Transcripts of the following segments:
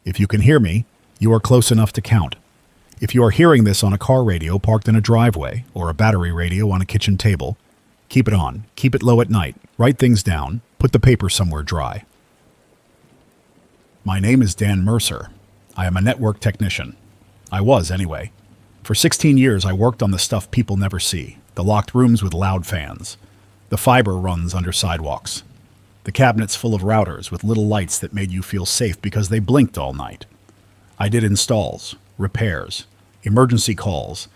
If you can hear me, you are close enough to count. If you are hearing this on a car radio parked in a driveway or a battery radio on a kitchen table, keep it on, keep it low at night, write things down, put the paper somewhere dry. My name is Dan Mercer. I am a network technician. I was, anyway. For 16 years, I worked on the stuff people never see, the locked rooms with loud fans, the fiber runs under sidewalks, the cabinets full of routers with little lights that made you feel safe because they blinked all night. I did installs, repairs, emergency calls,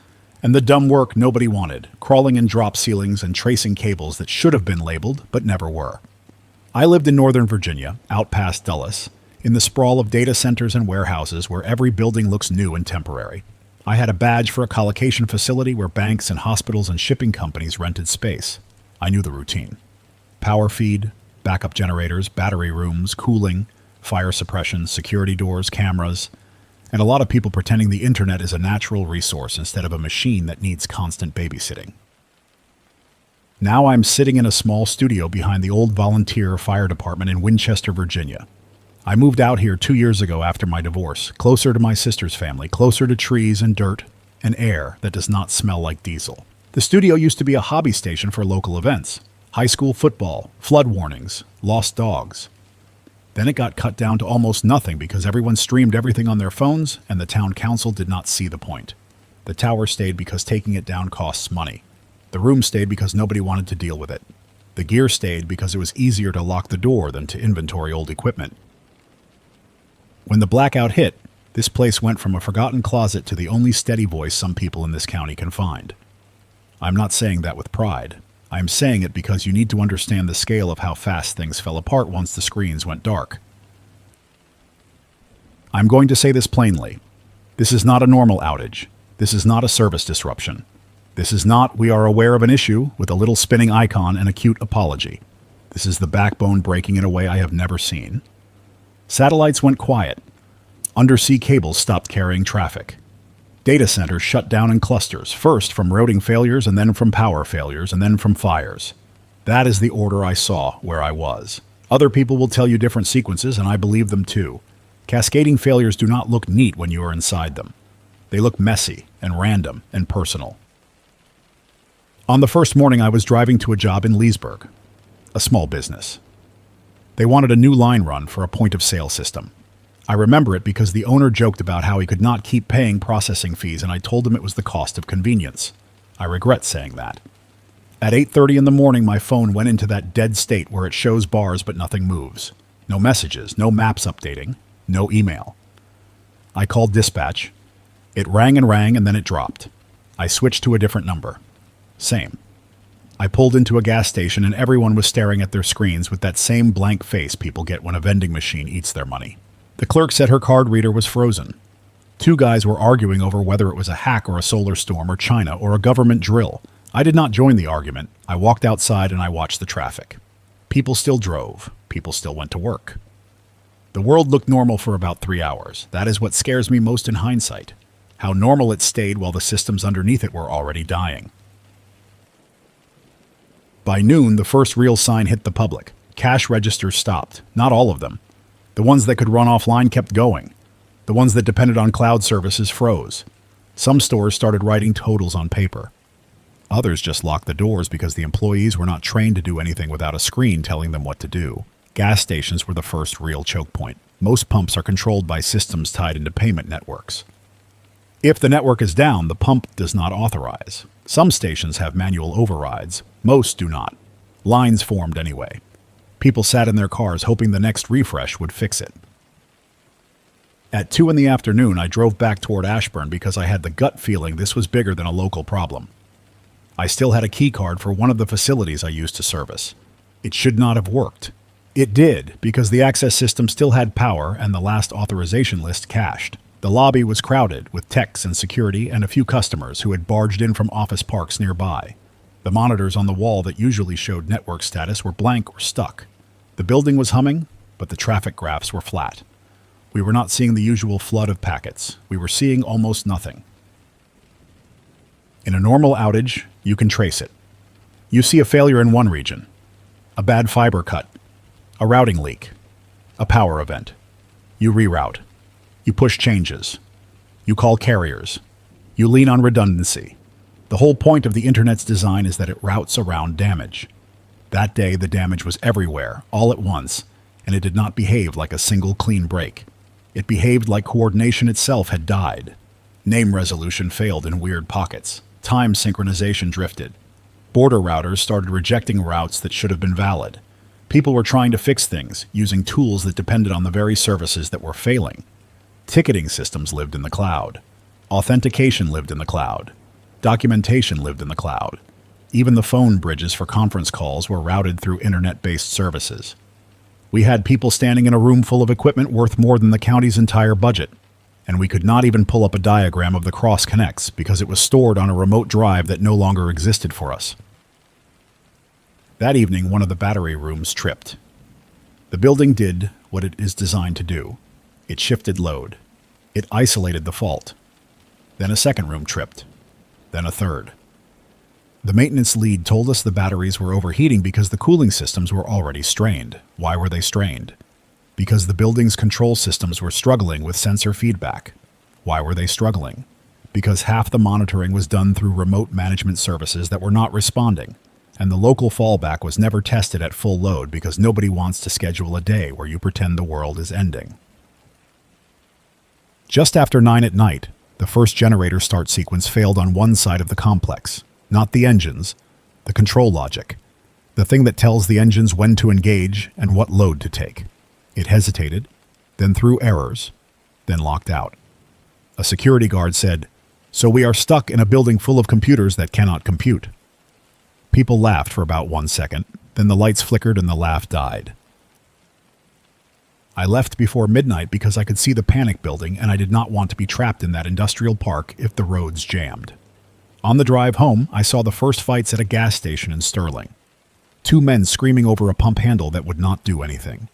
and the dumb work nobody wanted, crawling in drop ceilings and tracing cables that should have been labeled but never were. I lived in Northern Virginia, out past Dulles, in the sprawl of data centers and warehouses where every building looks new and temporary. I had a badge for a colocation facility where banks and hospitals and shipping companies rented space. I knew the routine. Power feed, backup generators, battery rooms, cooling, fire suppression, security doors, cameras, and a lot of people pretending the internet is a natural resource instead of a machine that needs constant babysitting. Now I'm sitting in a small studio behind the old volunteer fire department in Winchester, Virginia. I moved out here 2 years ago after my divorce, closer to my sister's family, closer to trees and dirt and air that does not smell like diesel. The studio used to be a hobby station for local events, high school football, flood warnings, lost dogs. Then it got cut down to almost nothing because everyone streamed everything on their phones and the town council did not see the point. The tower stayed because taking it down costs money. The room stayed because nobody wanted to deal with it. The gear stayed because it was easier to lock the door than to inventory old equipment. When the blackout hit, this place went from a forgotten closet to the only steady voice some people in this county can find. I'm not saying that with pride. I'm saying it because you need to understand the scale of how fast things fell apart once the screens went dark. I'm going to say this plainly. This is not a normal outage. This is not a service disruption. This is not, we are aware of an issue with a little spinning icon and a cute apology. This is the backbone breaking in a way I have never seen. Satellites went quiet. Undersea cables stopped carrying traffic. Data centers shut down in clusters, first from routing failures and then from power failures and then from fires. That is the order I saw where I was. Other people will tell you different sequences, and I believe them too. Cascading failures do not look neat when you are inside them. They look messy and random and personal. On the first morning, I was driving to a job in Leesburg, a small business. They wanted a new line run for a point-of-sale system. I remember it because the owner joked about how he could not keep paying processing fees, and I told him it was the cost of convenience. I regret saying that. At 8:30 in the morning, my phone went into that dead state where it shows bars but nothing moves. No messages, no maps updating, no email. I called dispatch. It rang and then it dropped. I switched to a different number. Same. I pulled into a gas station and everyone was staring at their screens with that same blank face people get when a vending machine eats their money. The clerk said her card reader was frozen. 2 guys were arguing over whether it was a hack or a solar storm or China or a government drill. I did not join the argument. I walked outside and I watched the traffic. People still drove. People still went to work. The world looked normal for about 3 hours. That is what scares me most in hindsight. How normal it stayed while the systems underneath it were already dying. By noon, the first real sign hit the public. Cash registers stopped. Not all of them. The ones that could run offline kept going. The ones that depended on cloud services froze. Some stores started writing totals on paper. Others just locked the doors because the employees were not trained to do anything without a screen telling them what to do. Gas stations were the first real choke point. Most pumps are controlled by systems tied into payment networks. If the network is down, the pump does not authorize. Some stations have manual overrides. Most do not. Lines formed anyway. People sat in their cars hoping the next refresh would fix it. At 2 in the afternoon, I drove back toward Ashburn because I had the gut feeling this was bigger than a local problem. I still had a key card for one of the facilities I used to service. It should not have worked. It did, because the access system still had power and the last authorization list cached. The lobby was crowded with techs and security and a few customers who had barged in from office parks nearby. The monitors on the wall that usually showed network status were blank or stuck. The building was humming, but the traffic graphs were flat. We were not seeing the usual flood of packets. We were seeing almost nothing. In a normal outage, you can trace it. You see a failure in one region, a bad fiber cut, a routing leak, a power event. You reroute. You push changes. You call carriers. You lean on redundancy. The whole point of the internet's design is that it routes around damage. That day, the damage was everywhere, all at once, and it did not behave like a single clean break. It behaved like coordination itself had died. Name resolution failed in weird pockets. Time synchronization drifted. Border routers started rejecting routes that should have been valid. People were trying to fix things, using tools that depended on the very services that were failing. Ticketing systems lived in the cloud. Authentication lived in the cloud. Documentation lived in the cloud. Even the phone bridges for conference calls were routed through internet-based services. We had people standing in a room full of equipment worth more than the county's entire budget, and we could not even pull up a diagram of the cross connects because it was stored on a remote drive that no longer existed for us. That evening, one of the battery rooms tripped. The building did what it is designed to do. It shifted load. It isolated the fault. Then a second room tripped. Then a third. The maintenance lead told us the batteries were overheating because the cooling systems were already strained. Why were they strained? Because the building's control systems were struggling with sensor feedback. Why were they struggling? Because half the monitoring was done through remote management services that were not responding, and the local fallback was never tested at full load because nobody wants to schedule a day where you pretend the world is ending. Just after 9 at night, the first generator start sequence failed on one side of the complex. Not the engines, the control logic. The thing that tells the engines when to engage and what load to take. It hesitated, then threw errors, then locked out. A security guard said, "So we are stuck in a building full of computers that cannot compute." People laughed for about 1 second, then the lights flickered and the laugh died. I left before midnight because I could see the panic building and I did not want to be trapped in that industrial park if the roads jammed. On the drive home, I saw the first fights at a gas station in Sterling. 2 men screaming over a pump handle that would not do anything.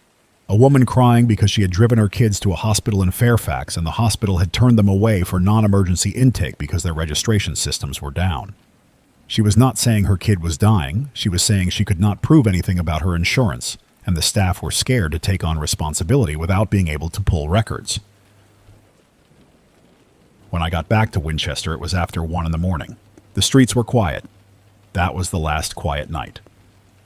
A woman crying because she had driven her kids to a hospital in Fairfax and the hospital had turned them away for non-emergency intake because their registration systems were down. She was not saying her kid was dying, she was saying she could not prove anything about her insurance, and the staff were scared to take on responsibility without being able to pull records. When I got back to Winchester, it was after 1 in the morning. The streets were quiet. That was the last quiet night.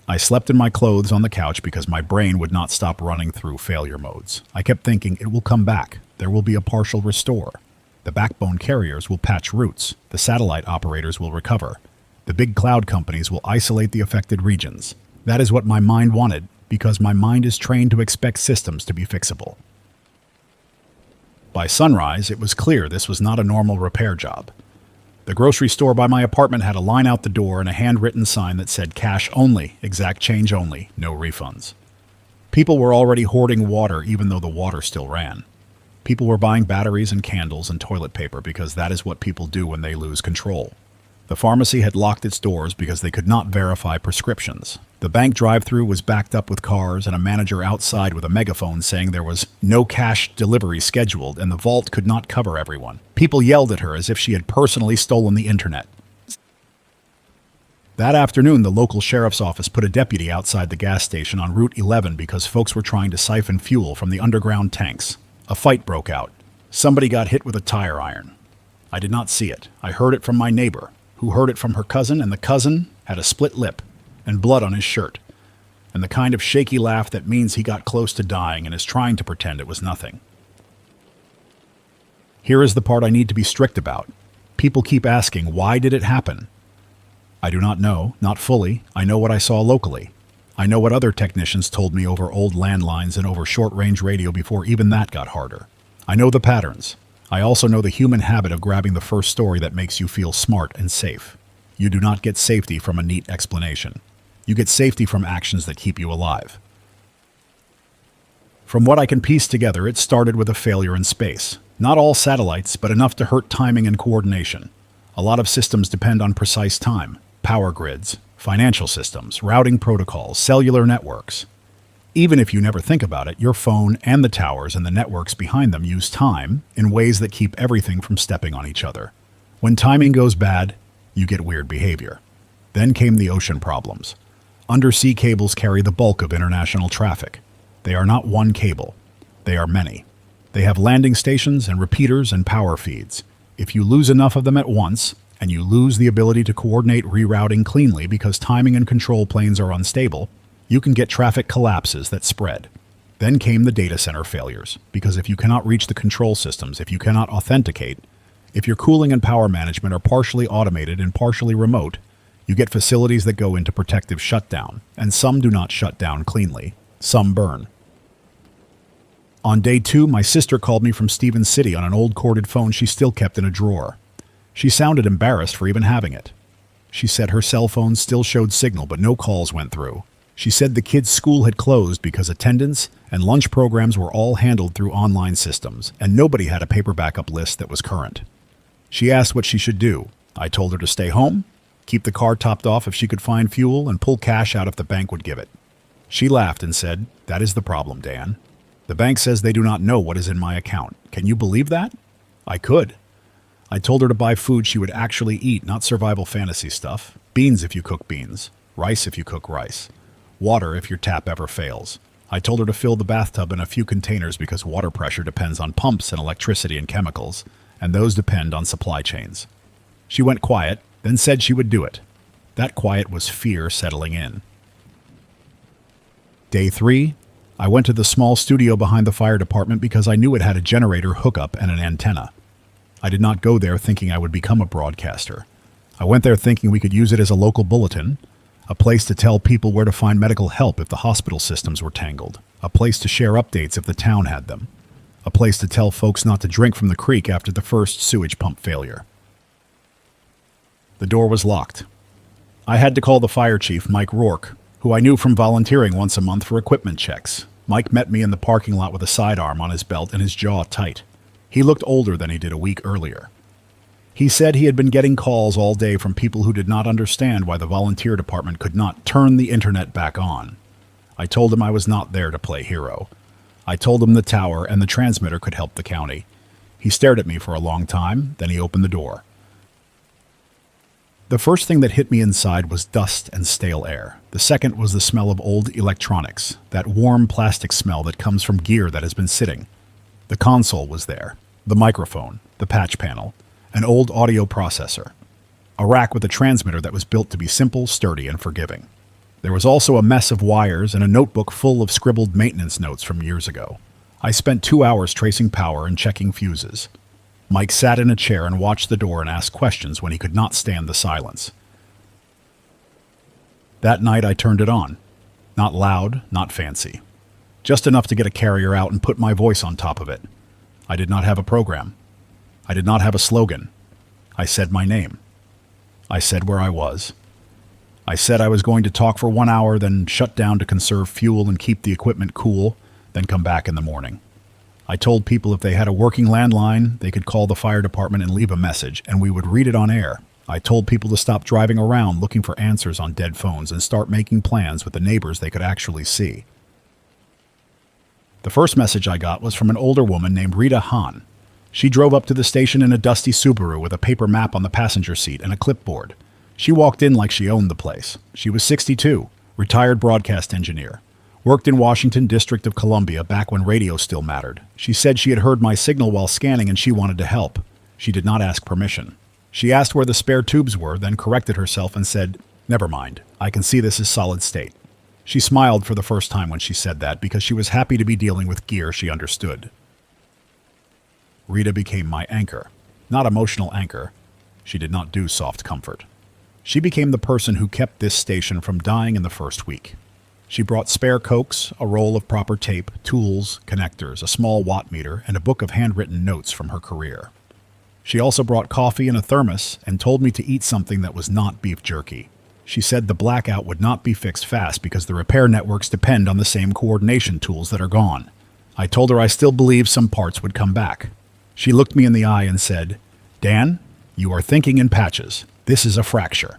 I slept in my clothes on the couch because my brain would not stop running through failure modes. I kept thinking, it will come back. There will be a partial restore. The backbone carriers will patch routes. The satellite operators will recover. The big cloud companies will isolate the affected regions. That is what my mind wanted, because my mind is trained to expect systems to be fixable. By sunrise, it was clear this was not a normal repair job. The grocery store by my apartment had a line out the door and a handwritten sign that said cash only, exact change only, no refunds. People were already hoarding water even though the water still ran. People were buying batteries and candles and toilet paper because that is what people do when they lose control. The pharmacy had locked its doors because they could not verify prescriptions. The bank drive-thru was backed up with cars and a manager outside with a megaphone saying there was no cash delivery scheduled and the vault could not cover everyone. People yelled at her as if she had personally stolen the internet. That afternoon, the local sheriff's office put a deputy outside the gas station on Route 11 because folks were trying to siphon fuel from the underground tanks. A fight broke out. Somebody got hit with a tire iron. I did not see it. I heard it from my neighbor, who heard it from her cousin, and the cousin had a split lip and blood on his shirt, and the kind of shaky laugh that means he got close to dying and is trying to pretend it was nothing. Here is the part I need to be strict about. People keep asking, why did it happen? I do not know, not fully. I know what I saw locally. I know what other technicians told me over old landlines and over short-range radio before even that got harder. I know the patterns. I also know the human habit of grabbing the first story that makes you feel smart and safe. You do not get safety from a neat explanation. You get safety from actions that keep you alive. From what I can piece together, it started with a failure in space. Not all satellites, but enough to hurt timing and coordination. A lot of systems depend on precise time. Power grids, financial systems, routing protocols, cellular networks. Even if you never think about it, your phone and the towers and the networks behind them use time in ways that keep everything from stepping on each other. When timing goes bad, you get weird behavior. Then came the ocean problems. Undersea cables carry the bulk of international traffic. They are not one cable. They are many. They have landing stations and repeaters and power feeds. If you lose enough of them at once, and you lose the ability to coordinate rerouting cleanly because timing and control planes are unstable, you can get traffic collapses that spread. Then came the data center failures, because if you cannot reach the control systems, if you cannot authenticate, if your cooling and power management are partially automated and partially remote, you get facilities that go into protective shutdown, and some do not shut down cleanly. Some burn. On day 2, my sister called me from Stevens City on an old corded phone she still kept in a drawer. She sounded embarrassed for even having it. She said her cell phone still showed signal, but no calls went through. She said the kids' school had closed because attendance and lunch programs were all handled through online systems, and nobody had a paper backup list that was current. She asked what she should do. I told her to stay home, keep the car topped off if she could find fuel, and pull cash out if the bank would give it. She laughed and said, "That is the problem, Dan. The bank says they do not know what is in my account. Can you believe that?" I could. I told her to buy food she would actually eat, not survival fantasy stuff. Beans if you cook beans. Rice if you cook rice. Water if your tap ever fails. I told her to fill the bathtub in a few containers because water pressure depends on pumps and electricity and chemicals, and those depend on supply chains. She went quiet, then said she would do it. That quiet was fear settling in. Day 3, I went to the small studio behind the fire department because I knew it had a generator hookup and an antenna. I did not go there thinking I would become a broadcaster. I went there thinking we could use it as a local bulletin, a place to tell people where to find medical help if the hospital systems were tangled, a place to share updates if the town had them, a place to tell folks not to drink from the creek after the first sewage pump failure. The door was locked. I had to call the fire chief, Mike Rourke, who I knew from volunteering once a month for equipment checks. Mike met me in the parking lot with a sidearm on his belt and his jaw tight. He looked older than he did a week earlier. He said he had been getting calls all day from people who did not understand why the volunteer department could not turn the internet back on. I told him I was not there to play hero. I told him the tower and the transmitter could help the county. He stared at me for a long time, then he opened the door. The first thing that hit me inside was dust and stale air. The second was the smell of old electronics, that warm plastic smell that comes from gear that has been sitting. The console was there, the microphone, the patch panel, an old audio processor, a rack with a transmitter that was built to be simple, sturdy, and forgiving. There was also a mess of wires and a notebook full of scribbled maintenance notes from years ago. I spent 2 hours tracing power and checking fuses. Mike sat in a chair and watched the door and asked questions when he could not stand the silence. That night I turned it on. Not loud, not fancy. Just enough to get a carrier out and put my voice on top of it. I did not have a program. I did not have a slogan. I said my name. I said where I was. I said I was going to talk for 1 hour, then shut down to conserve fuel and keep the equipment cool, then come back in the morning. I told people if they had a working landline, they could call the fire department and leave a message, and we would read it on air. I told people to stop driving around looking for answers on dead phones and start making plans with the neighbors they could actually see. The first message I got was from an older woman named Rita Hahn. She drove up to the station in a dusty Subaru with a paper map on the passenger seat and a clipboard. She walked in like she owned the place. She was 62, retired broadcast engineer. Worked in Washington, District of Columbia back when radio still mattered. She said she had heard my signal while scanning and she wanted to help. She did not ask permission. She asked where the spare tubes were, then corrected herself and said, "Never mind, I can see this is solid state." She smiled for the first time when she said that because she was happy to be dealing with gear she understood. Rita became my anchor. Not emotional anchor. She did not do soft comfort. She became the person who kept this station from dying in the first week. She brought spare Cokes, a roll of proper tape, tools, connectors, a small watt meter, and a book of handwritten notes from her career. She also brought coffee in a thermos and told me to eat something that was not beef jerky. She said the blackout would not be fixed fast because the repair networks depend on the same coordination tools that are gone. I told her I still believed some parts would come back. She looked me in the eye and said, "Dan, you are thinking in patches. This is a fracture."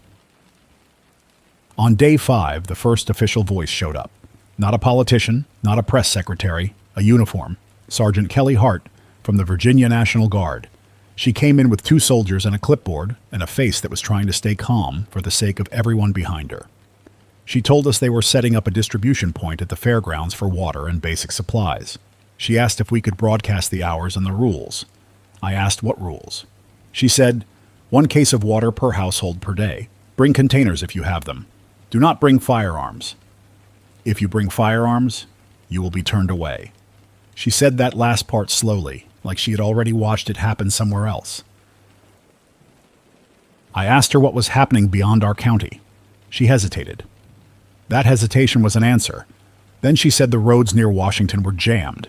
On day 5, the first official voice showed up. Not a politician, not a press secretary, a uniform. Sergeant Kelly Hart from the Virginia National Guard. She came in with 2 soldiers and a clipboard and a face that was trying to stay calm for the sake of everyone behind her. She told us they were setting up a distribution point at the fairgrounds for water and basic supplies. She asked if we could broadcast the hours and the rules. I asked what rules. She said, 1 case of water per household per day. Bring containers if you have them. Do not bring firearms. If you bring firearms, you will be turned away. She said that last part slowly, like she had already watched it happen somewhere else. I asked her what was happening beyond our county. She hesitated. That hesitation was an answer. Then she said the roads near Washington were jammed.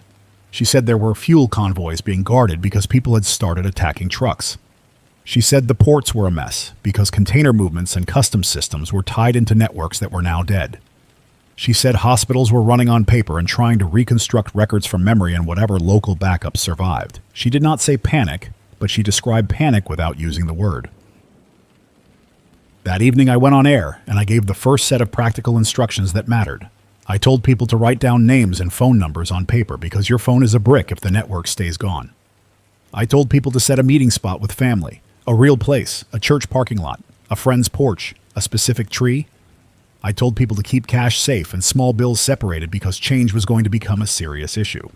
She said there were fuel convoys being guarded because people had started attacking trucks. She said the ports were a mess because container movements and customs systems were tied into networks that were now dead. She said hospitals were running on paper and trying to reconstruct records from memory and whatever local backups survived. She did not say panic, but she described panic without using the word. That evening I went on air and I gave the first set of practical instructions that mattered. I told people to write down names and phone numbers on paper because your phone is a brick if the network stays gone. I told people to set a meeting spot with family, a real place, a church parking lot, a friend's porch, a specific tree. I told people to keep cash safe and small bills separated because change was going to become a serious issue.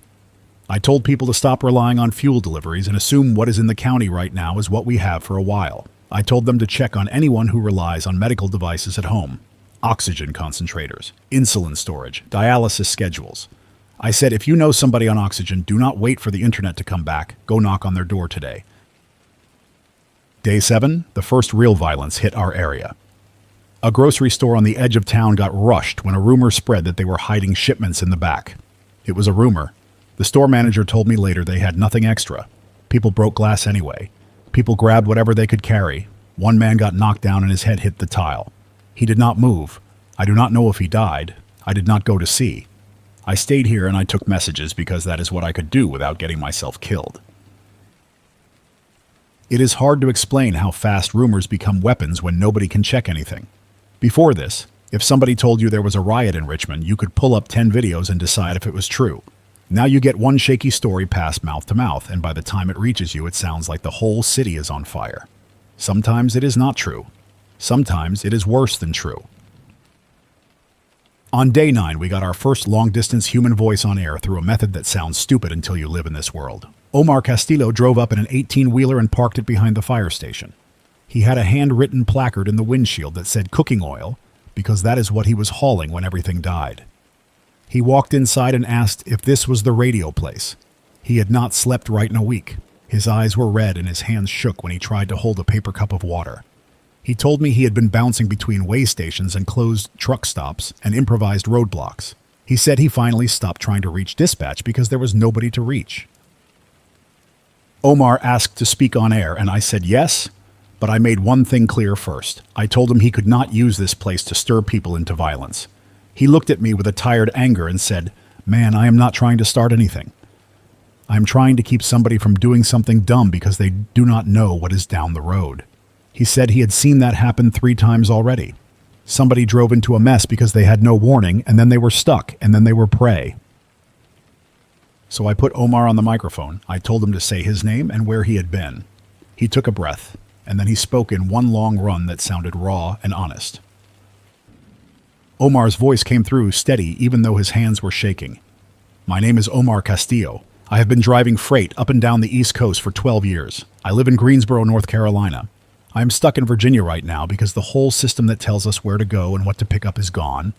I told people to stop relying on fuel deliveries and assume what is in the county right now is what we have for a while. I told them to check on anyone who relies on medical devices at home, oxygen concentrators, insulin storage, dialysis schedules. I said, if you know somebody on oxygen, do not wait for the internet to come back. Go knock on their door today. Day 7, the first real violence hit our area. A grocery store on the edge of town got rushed when a rumor spread that they were hiding shipments in the back. It was a rumor. The store manager told me later they had nothing extra. People broke glass anyway. People grabbed whatever they could carry. One man got knocked down and his head hit the tile. He did not move. I do not know if he died. I did not go to see. I stayed here and I took messages because that is what I could do without getting myself killed. It is hard to explain how fast rumors become weapons when nobody can check anything. Before this, if somebody told you there was a riot in Richmond, you could pull up 10 videos and decide if it was true. Now you get one shaky story passed mouth to mouth, and by the time it reaches you, it sounds like the whole city is on fire. Sometimes it is not true. Sometimes it is worse than true. On day 9, we got our first long-distance human voice on air through a method that sounds stupid until you live in this world. Omar Castillo drove up in an 18-wheeler and parked it behind the fire station. He had a handwritten placard in the windshield that said cooking oil, because that is what he was hauling when everything died. He walked inside and asked if this was the radio place. He had not slept right in a week. His eyes were red and his hands shook when he tried to hold a paper cup of water. He told me he had been bouncing between way stations and closed truck stops and improvised roadblocks. He said he finally stopped trying to reach dispatch because there was nobody to reach. Omar asked to speak on air and I said yes, but I made one thing clear first. I told him he could not use this place to stir people into violence. He looked at me with a tired anger and said, "Man, I am not trying to start anything. I am trying to keep somebody from doing something dumb because they do not know what is down the road." He said he had seen that happen 3 times already. Somebody drove into a mess because they had no warning, and then they were stuck, and then they were prey. So I put Omar on the microphone. I told him to say his name and where he had been. He took a breath, and then he spoke in one long run that sounded raw and honest. Omar's voice came through steady even though his hands were shaking. "My name is Omar Castillo. I have been driving freight up and down the East Coast for 12 years. I live in Greensboro, North Carolina. I am stuck in Virginia right now because the whole system that tells us where to go and what to pick up is gone,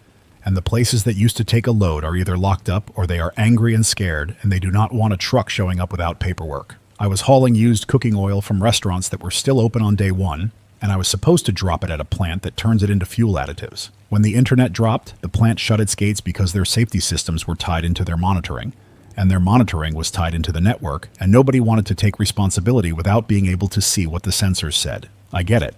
and the places that used to take a load are either locked up or they are angry and scared, and they do not want a truck showing up without paperwork. I was hauling used cooking oil from restaurants that were still open on day 1, and I was supposed to drop it at a plant that turns it into fuel additives. When the internet dropped, the plant shut its gates because their safety systems were tied into their monitoring, and their monitoring was tied into the network, and nobody wanted to take responsibility without being able to see what the sensors said. I get it.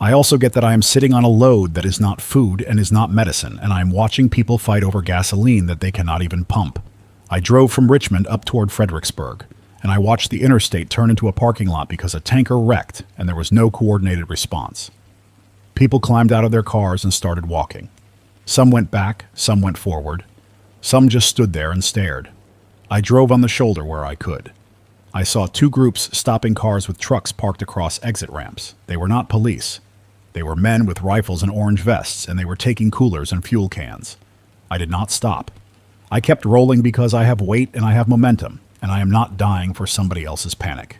I also get that I am sitting on a load that is not food and is not medicine, and I am watching people fight over gasoline that they cannot even pump. I drove from Richmond up toward Fredericksburg, and I watched the interstate turn into a parking lot because a tanker wrecked and there was no coordinated response. People climbed out of their cars and started walking. Some went back, some went forward. Some just stood there and stared. I drove on the shoulder where I could. I saw 2 groups stopping cars with trucks parked across exit ramps. They were not police. They were men with rifles and orange vests, and they were taking coolers and fuel cans. I did not stop. I kept rolling because I have weight and I have momentum, and I am not dying for somebody else's panic.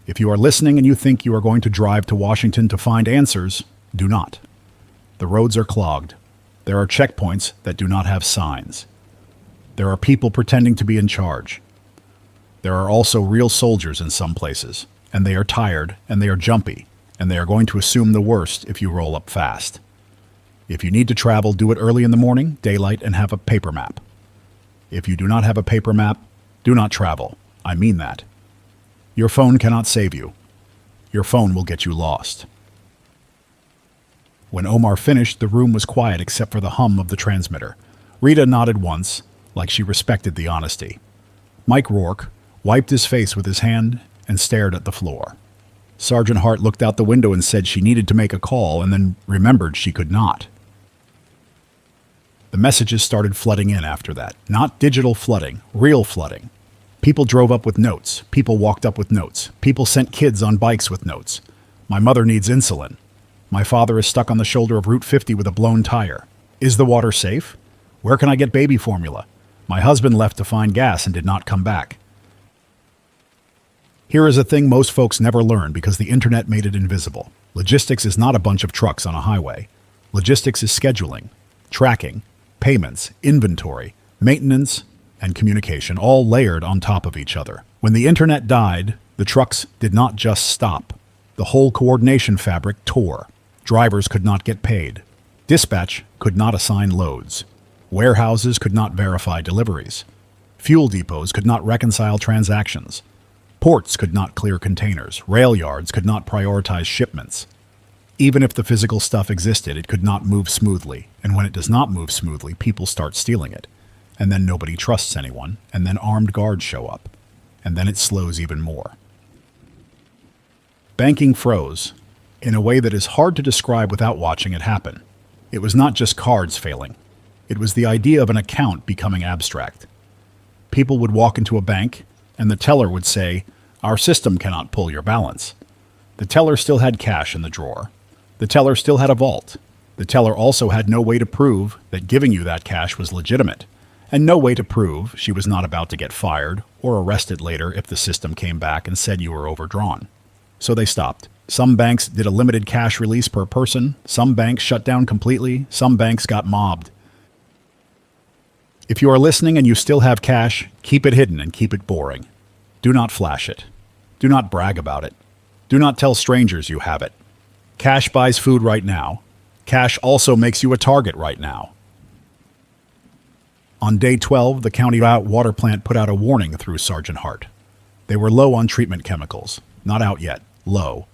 If you are listening and you think you are going to drive to Washington to find answers, do not. The roads are clogged. There are checkpoints that do not have signs. There are people pretending to be in charge. There are also real soldiers in some places, and they are tired, and they are jumpy, and they are going to assume the worst if you roll up fast. If you need to travel, do it early in the morning, daylight, and have a paper map. If you do not have a paper map, do not travel. I mean that. Your phone cannot save you. Your phone will get you lost. When Omar finished, the room was quiet except for the hum of the transmitter. Rita nodded once, like she respected the honesty. Mike Rourke wiped his face with his hand and stared at the floor. Sergeant Hart looked out the window and said she needed to make a call and then remembered she could not. The messages started flooding in after that. Not digital flooding, real flooding. People drove up with notes. People walked up with notes. People sent kids on bikes with notes. My mother needs insulin. My father is stuck on the shoulder of Route 50 with a blown tire. Is the water safe? Where can I get baby formula? My husband left to find gas and did not come back. Here is a thing most folks never learn because the internet made it invisible. Logistics is not a bunch of trucks on a highway. Logistics is scheduling, tracking, payments, inventory, maintenance, and communication, all layered on top of each other. When the internet died, the trucks did not just stop. The whole coordination fabric tore. Drivers could not get paid. Dispatch could not assign loads. Warehouses could not verify deliveries. Fuel depots could not reconcile transactions. Ports could not clear containers. Rail yards could not prioritize shipments. Even if the physical stuff existed, it could not move smoothly. And when it does not move smoothly, people start stealing it. And then nobody trusts anyone. And then armed guards show up. And then it slows even more. Banking froze in a way that is hard to describe without watching it happen. It was not just cards failing. It was the idea of an account becoming abstract. People would walk into a bank, and the teller would say, "Our system cannot pull your balance." The teller still had cash in the drawer. The teller still had a vault. The teller also had no way to prove that giving you that cash was legitimate, and no way to prove she was not about to get fired or arrested later if the system came back and said you were overdrawn. So they stopped. Some banks did a limited cash release per person. Some banks shut down completely. Some banks got mobbed. If you are listening and you still have cash, keep it hidden and keep it boring. Do not flash it. Do not brag about it. Do not tell strangers you have it. Cash buys food right now. Cash also makes you a target right now. On day 12, the county water plant put out a warning through Sergeant Hart. They were low on treatment chemicals. Not out yet. Low.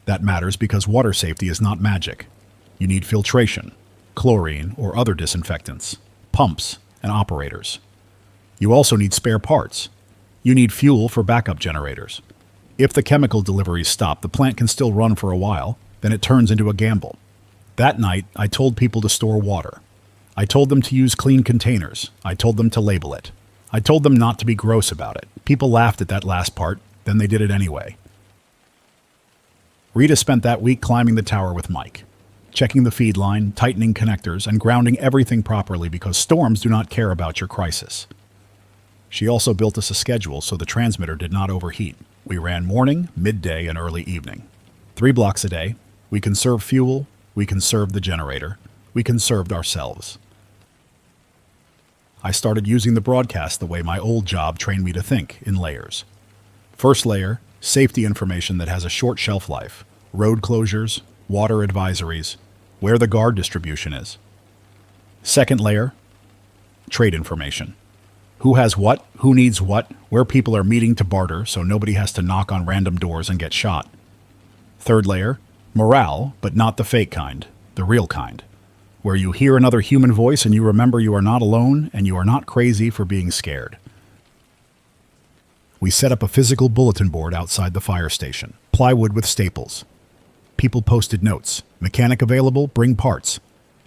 That matters because water safety is not magic. You need filtration, chlorine, or other disinfectants, pumps, and operators. You also need spare parts. You need fuel for backup generators. If the chemical deliveries stop, the plant can still run for a while, then it turns into a gamble. That night, I told people to store water. I told them to use clean containers. I told them to label it. I told them not to be gross about it. People laughed at that last part, then they did it anyway. Rita spent that week climbing the tower with Mike, checking the feed line, tightening connectors, and grounding everything properly because storms do not care about your crisis. She also built us a schedule so the transmitter did not overheat. We ran morning, midday, and early evening. 3 blocks a day. We conserved fuel. We conserved the generator. We conserved ourselves. I started using the broadcast the way my old job trained me to think, in layers. First layer, safety information that has a short shelf life. Road closures, water advisories, where the guard distribution is. Second layer, trade information. Who has what, who needs what, where people are meeting to barter so nobody has to knock on random doors and get shot. Third layer, morale, but not the fake kind, the real kind, where you hear another human voice and you remember you are not alone and you are not crazy for being scared. We set up a physical bulletin board outside the fire station, plywood with staples. People posted notes. Mechanic available, bring parts.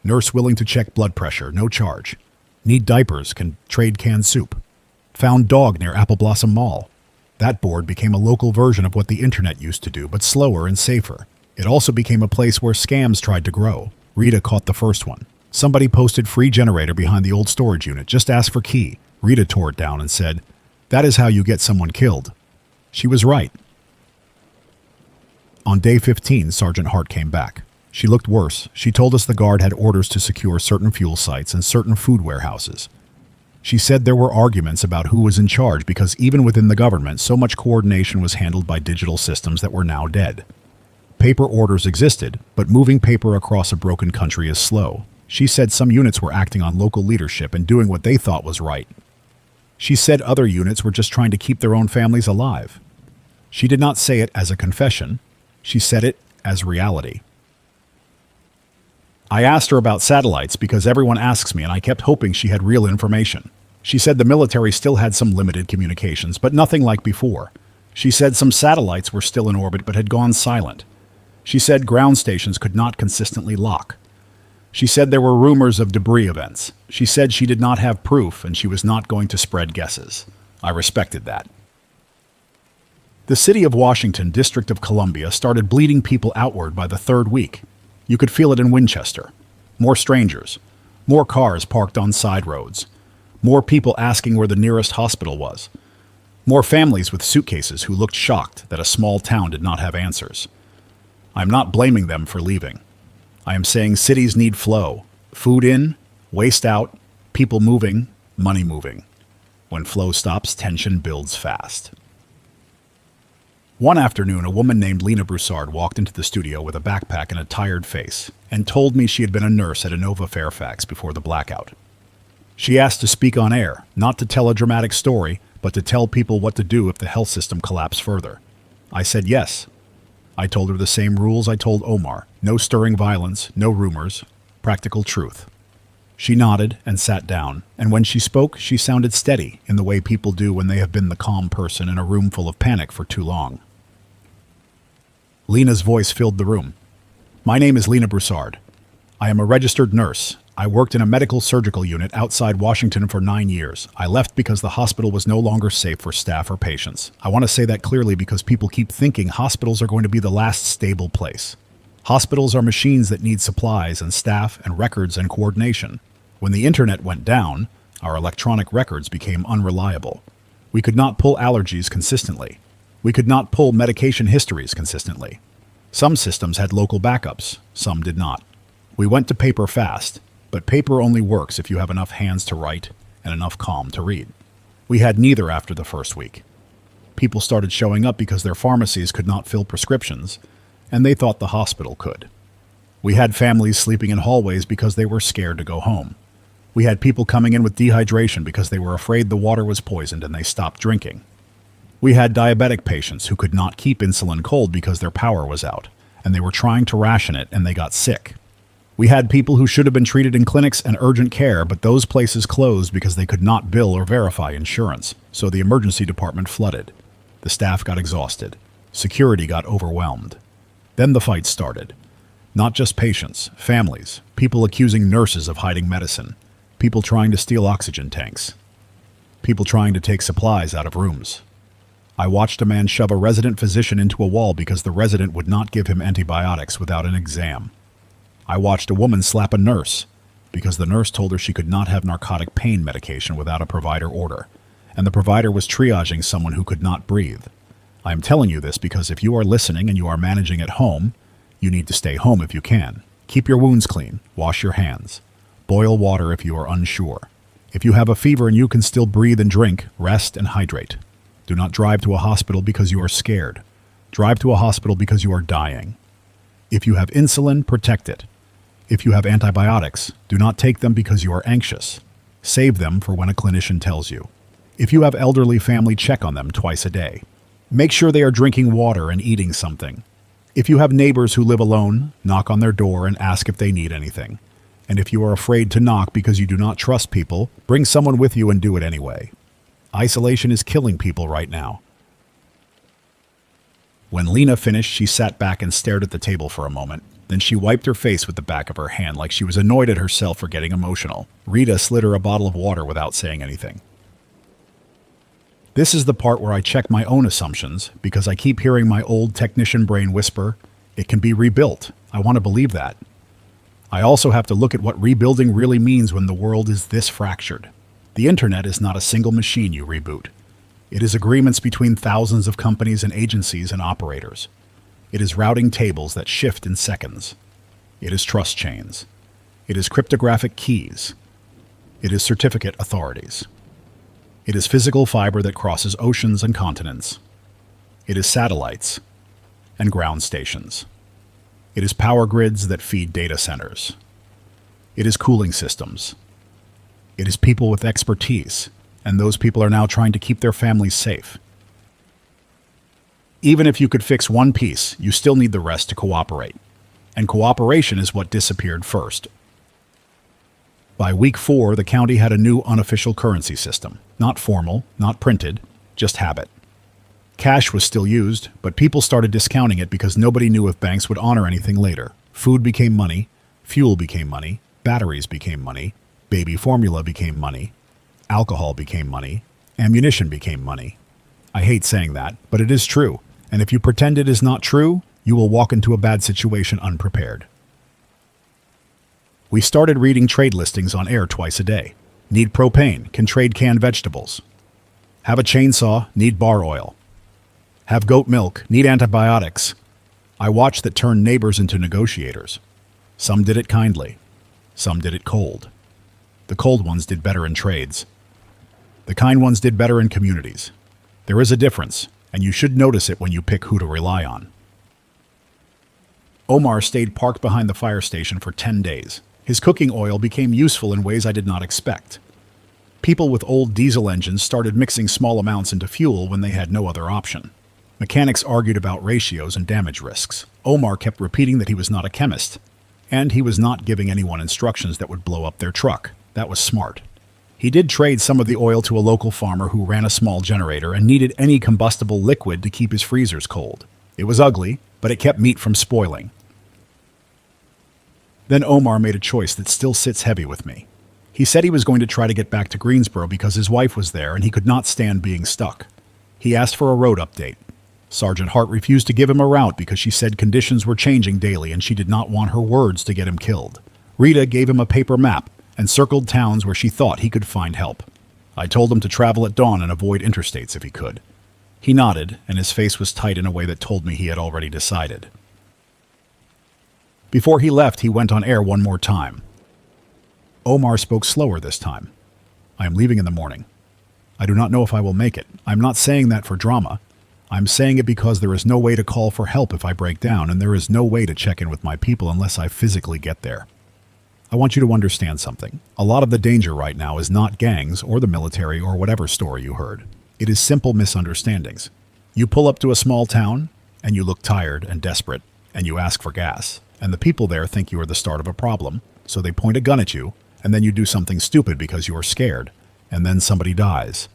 Nurse willing to check blood pressure, no charge. Need diapers, can trade canned soup. Found dog near Apple Blossom Mall. That board became a local version of what the internet used to do, but slower and safer. It also became a place where scams tried to grow. Rita caught the first one. Somebody posted free generator behind the old storage unit. Just ask for key. Rita tore it down and said, "That is how you get someone killed." She was right. On day 15, Sergeant Hart came back. She looked worse. She told us the guard had orders to secure certain fuel sites and certain food warehouses. She said there were arguments about who was in charge because even within the government, so much coordination was handled by digital systems that were now dead. Paper orders existed, but moving paper across a broken country is slow. She said some units were acting on local leadership and doing what they thought was right. She said other units were just trying to keep their own families alive. She did not say it as a confession. She said it as reality. I asked her about satellites because everyone asks me, and I kept hoping she had real information. She said the military still had some limited communications, but nothing like before. She said some satellites were still in orbit but had gone silent. She said ground stations could not consistently lock. She said there were rumors of debris events. She said she did not have proof and she was not going to spread guesses. I respected that. The city of Washington, District of Columbia, started bleeding people outward by the third week. You could feel it in Winchester. More strangers. More cars parked on side roads. More people asking where the nearest hospital was. More families with suitcases who looked shocked that a small town did not have answers. I am not blaming them for leaving. I am saying cities need flow. Food in, waste out, people moving, money moving. When flow stops, tension builds fast. One afternoon, a woman named Lena Broussard walked into the studio with a backpack and a tired face and told me she had been a nurse at Inova Fairfax before the blackout. She asked to speak on air, not to tell a dramatic story, but to tell people what to do if the health system collapsed further. I said yes. I told her the same rules I told Omar. No stirring violence, no rumors, practical truth. She nodded and sat down, and when she spoke, she sounded steady in the way people do when they have been the calm person in a room full of panic for too long. Lena's voice filled the room. My name is Lena Broussard. I am a registered nurse. I worked in a medical surgical unit outside Washington for 9 years. I left because the hospital was no longer safe for staff or patients. I want to say that clearly because people keep thinking hospitals are going to be the last stable place. Hospitals are machines that need supplies and staff and records and coordination. When the internet went down, our electronic records became unreliable. We could not pull allergies consistently. We could not pull medication histories consistently. Some systems had local backups, some did not. We went to paper fast, but paper only works if you have enough hands to write and enough calm to read. We had neither after the first week. People started showing up because their pharmacies could not fill prescriptions, and they thought the hospital could. We had families sleeping in hallways because they were scared to go home. We had people coming in with dehydration because they were afraid the water was poisoned and they stopped drinking. We had diabetic patients who could not keep insulin cold because their power was out, and they were trying to ration it and they got sick. We had people who should have been treated in clinics and urgent care, but those places closed because they could not bill or verify insurance, so the emergency department flooded. The staff got exhausted. Security got overwhelmed. Then the fight started. Not just patients, families, people accusing nurses of hiding medicine, people trying to steal oxygen tanks, people trying to take supplies out of rooms. I watched a man shove a resident physician into a wall because the resident would not give him antibiotics without an exam. I watched a woman slap a nurse because the nurse told her she could not have narcotic pain medication without a provider order, and the provider was triaging someone who could not breathe. I am telling you this because if you are listening and you are managing at home, you need to stay home if you can. Keep your wounds clean. Wash your hands. Boil water if you are unsure. If you have a fever and you can still breathe and drink, rest and hydrate. Do not drive to a hospital because you are scared. Drive to a hospital because you are dying. If you have insulin, protect it. If you have antibiotics, do not take them because you are anxious. Save them for when a clinician tells you. If you have elderly family, check on them twice a day. Make sure they are drinking water and eating something. If you have neighbors who live alone, knock on their door and ask if they need anything. And if you are afraid to knock because you do not trust people, bring someone with you and do it anyway. Isolation is killing people right now. When Lena finished, she sat back and stared at the table for a moment. Then she wiped her face with the back of her hand like she was annoyed at herself for getting emotional. Rita slid her a bottle of water without saying anything. This is the part where I check my own assumptions because I keep hearing my old technician brain whisper, "It can be rebuilt. I want to believe that." I also have to look at what rebuilding really means when the world is this fractured. The internet is not a single machine you reboot. It is agreements between thousands of companies and agencies and operators. It is routing tables that shift in seconds. It is trust chains. It is cryptographic keys. It is certificate authorities. It is physical fiber that crosses oceans and continents. It is satellites and ground stations. It is power grids that feed data centers. It is cooling systems. It is people with expertise, and those people are now trying to keep their families safe. Even if you could fix one piece, you still need the rest to cooperate. And cooperation is what disappeared first. By week 4, the county had a new unofficial currency system. Not formal, not printed, just habit. Cash was still used, but people started discounting it because nobody knew if banks would honor anything later. Food became money, fuel became money, batteries became money, baby formula became money, alcohol became money, ammunition became money. I hate saying that, but it is true, and if you pretend it is not true, you will walk into a bad situation unprepared. We started reading trade listings on air twice a day. Need propane, can trade canned vegetables. Have a chainsaw, need bar oil. Have goat milk, need antibiotics. I watched that turn neighbors into negotiators. Some did it kindly. Some did it cold. The cold ones did better in trades. The kind ones did better in communities. There is a difference, and you should notice it when you pick who to rely on. Omar stayed parked behind the fire station for 10 days. His cooking oil became useful in ways I did not expect. People with old diesel engines started mixing small amounts into fuel when they had no other option. Mechanics argued about ratios and damage risks. Omar kept repeating that he was not a chemist, and he was not giving anyone instructions that would blow up their truck. That was smart. He did trade some of the oil to a local farmer who ran a small generator and needed any combustible liquid to keep his freezers cold. It was ugly, but it kept meat from spoiling. Then Omar made a choice that still sits heavy with me. He said he was going to try to get back to Greensboro because his wife was there and he could not stand being stuck. He asked for a road update. Sergeant Hart refused to give him a route because she said conditions were changing daily and she did not want her words to get him killed. Rita gave him a paper map and circled towns where she thought he could find help. I told him to travel at dawn and avoid interstates if he could. He nodded, and his face was tight in a way that told me he had already decided. Before he left, he went on air one more time. Omar spoke slower this time. I am leaving in the morning. I do not know if I will make it. I'm not saying that for drama. I'm saying it because there is no way to call for help if I break down, and there is no way to check in with my people unless I physically get there. I want you to understand something. A lot of the danger right now is not gangs or the military or whatever story you heard. It is simple misunderstandings. You pull up to a small town, and you look tired and desperate, and you ask for gas, and the people there think you are the start of a problem, so they point a gun at you, and then you do something stupid because you are scared, and then somebody dies.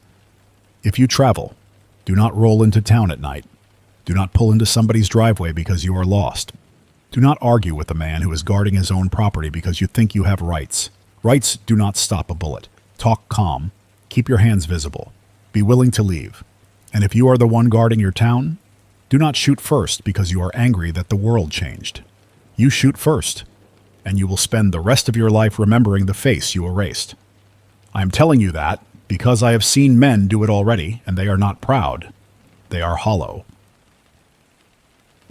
If you travel, do not roll into town at night. Do not pull into somebody's driveway because you are lost. Do not argue with a man who is guarding his own property because you think you have rights. Rights do not stop a bullet. Talk calm. Keep your hands visible. Be willing to leave. And if you are the one guarding your town, do not shoot first because you are angry that the world changed. You shoot first, and you will spend the rest of your life remembering the face you erased. I am telling you that because I have seen men do it already, and they are not proud. They are hollow.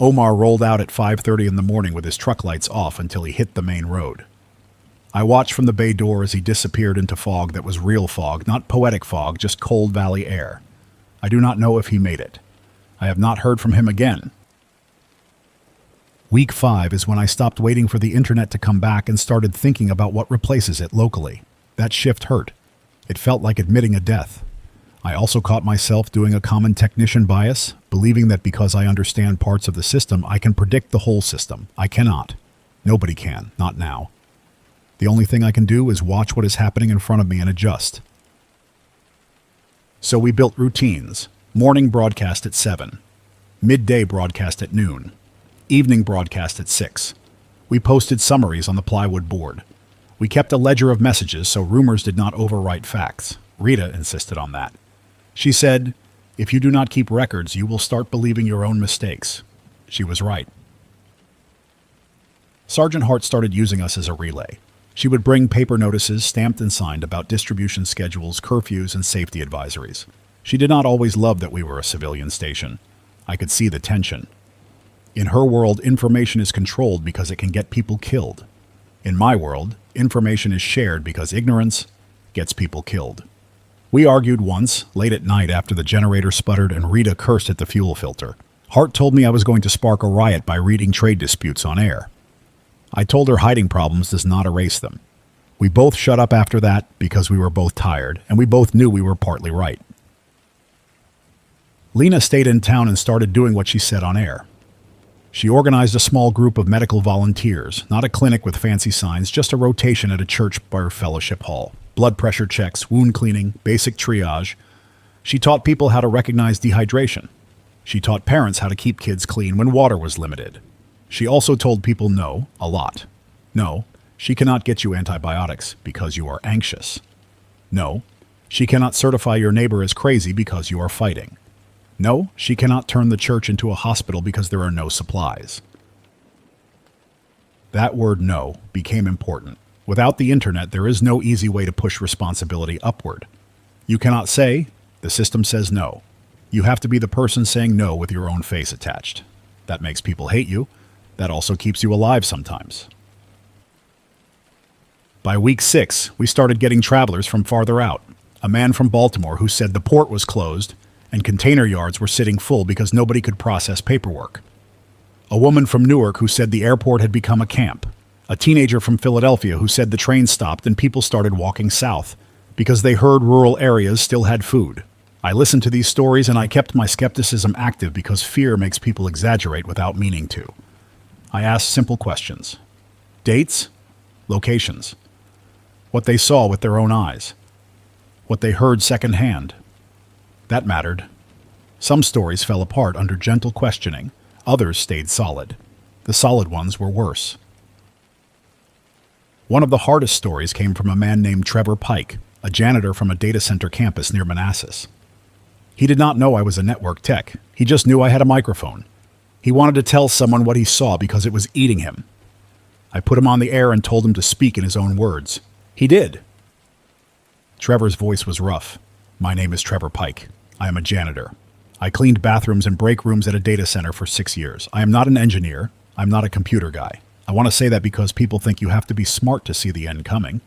Omar rolled out at 5:30 in the morning with his truck lights off until he hit the main road. I watched from the bay door as he disappeared into fog that was real fog, not poetic fog, just cold valley air. I do not know if he made it. I have not heard from him again. Week 5 is when I stopped waiting for the internet to come back and started thinking about what replaces it locally. That shift hurt. It felt like admitting a death. I also caught myself doing a common technician bias, believing that because I understand parts of the system, I can predict the whole system. I cannot. Nobody can, not now. The only thing I can do is watch what is happening in front of me and adjust. So we built routines. Morning broadcast at 7. Midday broadcast at noon. Evening broadcast at 6. We posted summaries on the plywood board. We kept a ledger of messages so rumors did not overwrite facts. Rita insisted on that. She said, "If you do not keep records, you will start believing your own mistakes." She was right. Sergeant Hart started using us as a relay. She would bring paper notices stamped and signed about distribution schedules, curfews, and safety advisories. She did not always love that we were a civilian station. I could see the tension. In her world, information is controlled because it can get people killed. In my world, information is shared because ignorance gets people killed. We argued once, late at night after the generator sputtered and Rita cursed at the fuel filter. Hart told me I was going to spark a riot by reading trade disputes on air. I told her hiding problems does not erase them. We both shut up after that because we were both tired, and we both knew we were partly right. Lena stayed in town and started doing what she said on air. She organized a small group of medical volunteers, not a clinic with fancy signs, just a rotation at a church bar fellowship hall. Blood pressure checks, wound cleaning, basic triage. She taught people how to recognize dehydration. She taught parents how to keep kids clean when water was limited. She also told people no, a lot. No, she cannot get you antibiotics because you are anxious. No, she cannot certify your neighbor as crazy because you are fighting. No, she cannot turn the church into a hospital because there are no supplies. That word no became important. Without the internet, there is no easy way to push responsibility upward. You cannot say, the system says no. You have to be the person saying no with your own face attached. That makes people hate you. That also keeps you alive sometimes. By week 6, we started getting travelers from farther out. A man from Baltimore who said the port was closed and container yards were sitting full because nobody could process paperwork. A woman from Newark who said the airport had become a camp. A teenager from Philadelphia who said the train stopped and people started walking south because they heard rural areas still had food. I listened to these stories and I kept my skepticism active because fear makes people exaggerate without meaning to. I asked simple questions. Dates, locations, what they saw with their own eyes, what they heard secondhand. That mattered. Some stories fell apart under gentle questioning. Others stayed solid. The solid ones were worse. One of the hardest stories came from a man named Trevor Pike, a janitor from a data center campus near Manassas. He did not know I was a network tech. He just knew I had a microphone. He wanted to tell someone what he saw because it was eating him. I put him on the air and told him to speak in his own words. He did. Trevor's voice was rough. My name is Trevor Pike. I am a janitor. I cleaned bathrooms and break rooms at a data center for 6 years. I am not an engineer. I'm not a computer guy. I want to say that because people think you have to be smart to see the end coming.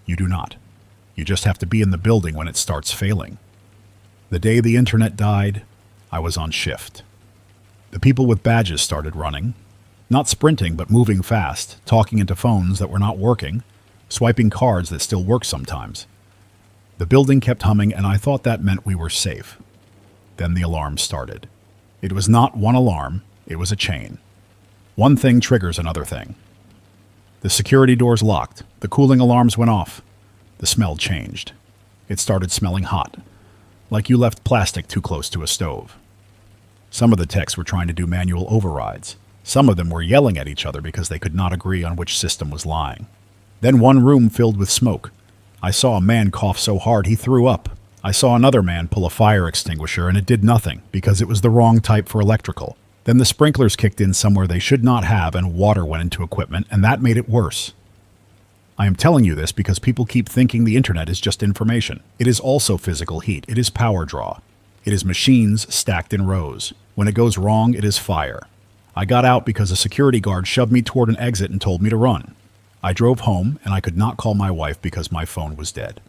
You do not. You just have to be in the building when it starts failing. The day the internet died, I was on shift. The people with badges started running. Not sprinting, but moving fast, talking into phones that were not working, swiping cards that still work sometimes. The building kept humming, and I thought that meant we were safe. Then the alarm started. It was not one alarm, it was a chain. One thing triggers another thing. The security doors locked. The cooling alarms went off. The smell changed. It started smelling hot, like you left plastic too close to a stove. Some of the techs were trying to do manual overrides. Some of them were yelling at each other because they could not agree on which system was lying. Then one room filled with smoke. I saw a man cough so hard he threw up. I saw another man pull a fire extinguisher and it did nothing because it was the wrong type for electrical. Then the sprinklers kicked in somewhere they should not have and water went into equipment, and that made it worse. I am telling you this because people keep thinking the internet is just information. It is also physical heat. It is power draw. It is machines stacked in rows. When it goes wrong, it is fire. I got out because a security guard shoved me toward an exit and told me to run. I drove home, and I could not call my wife because my phone was dead.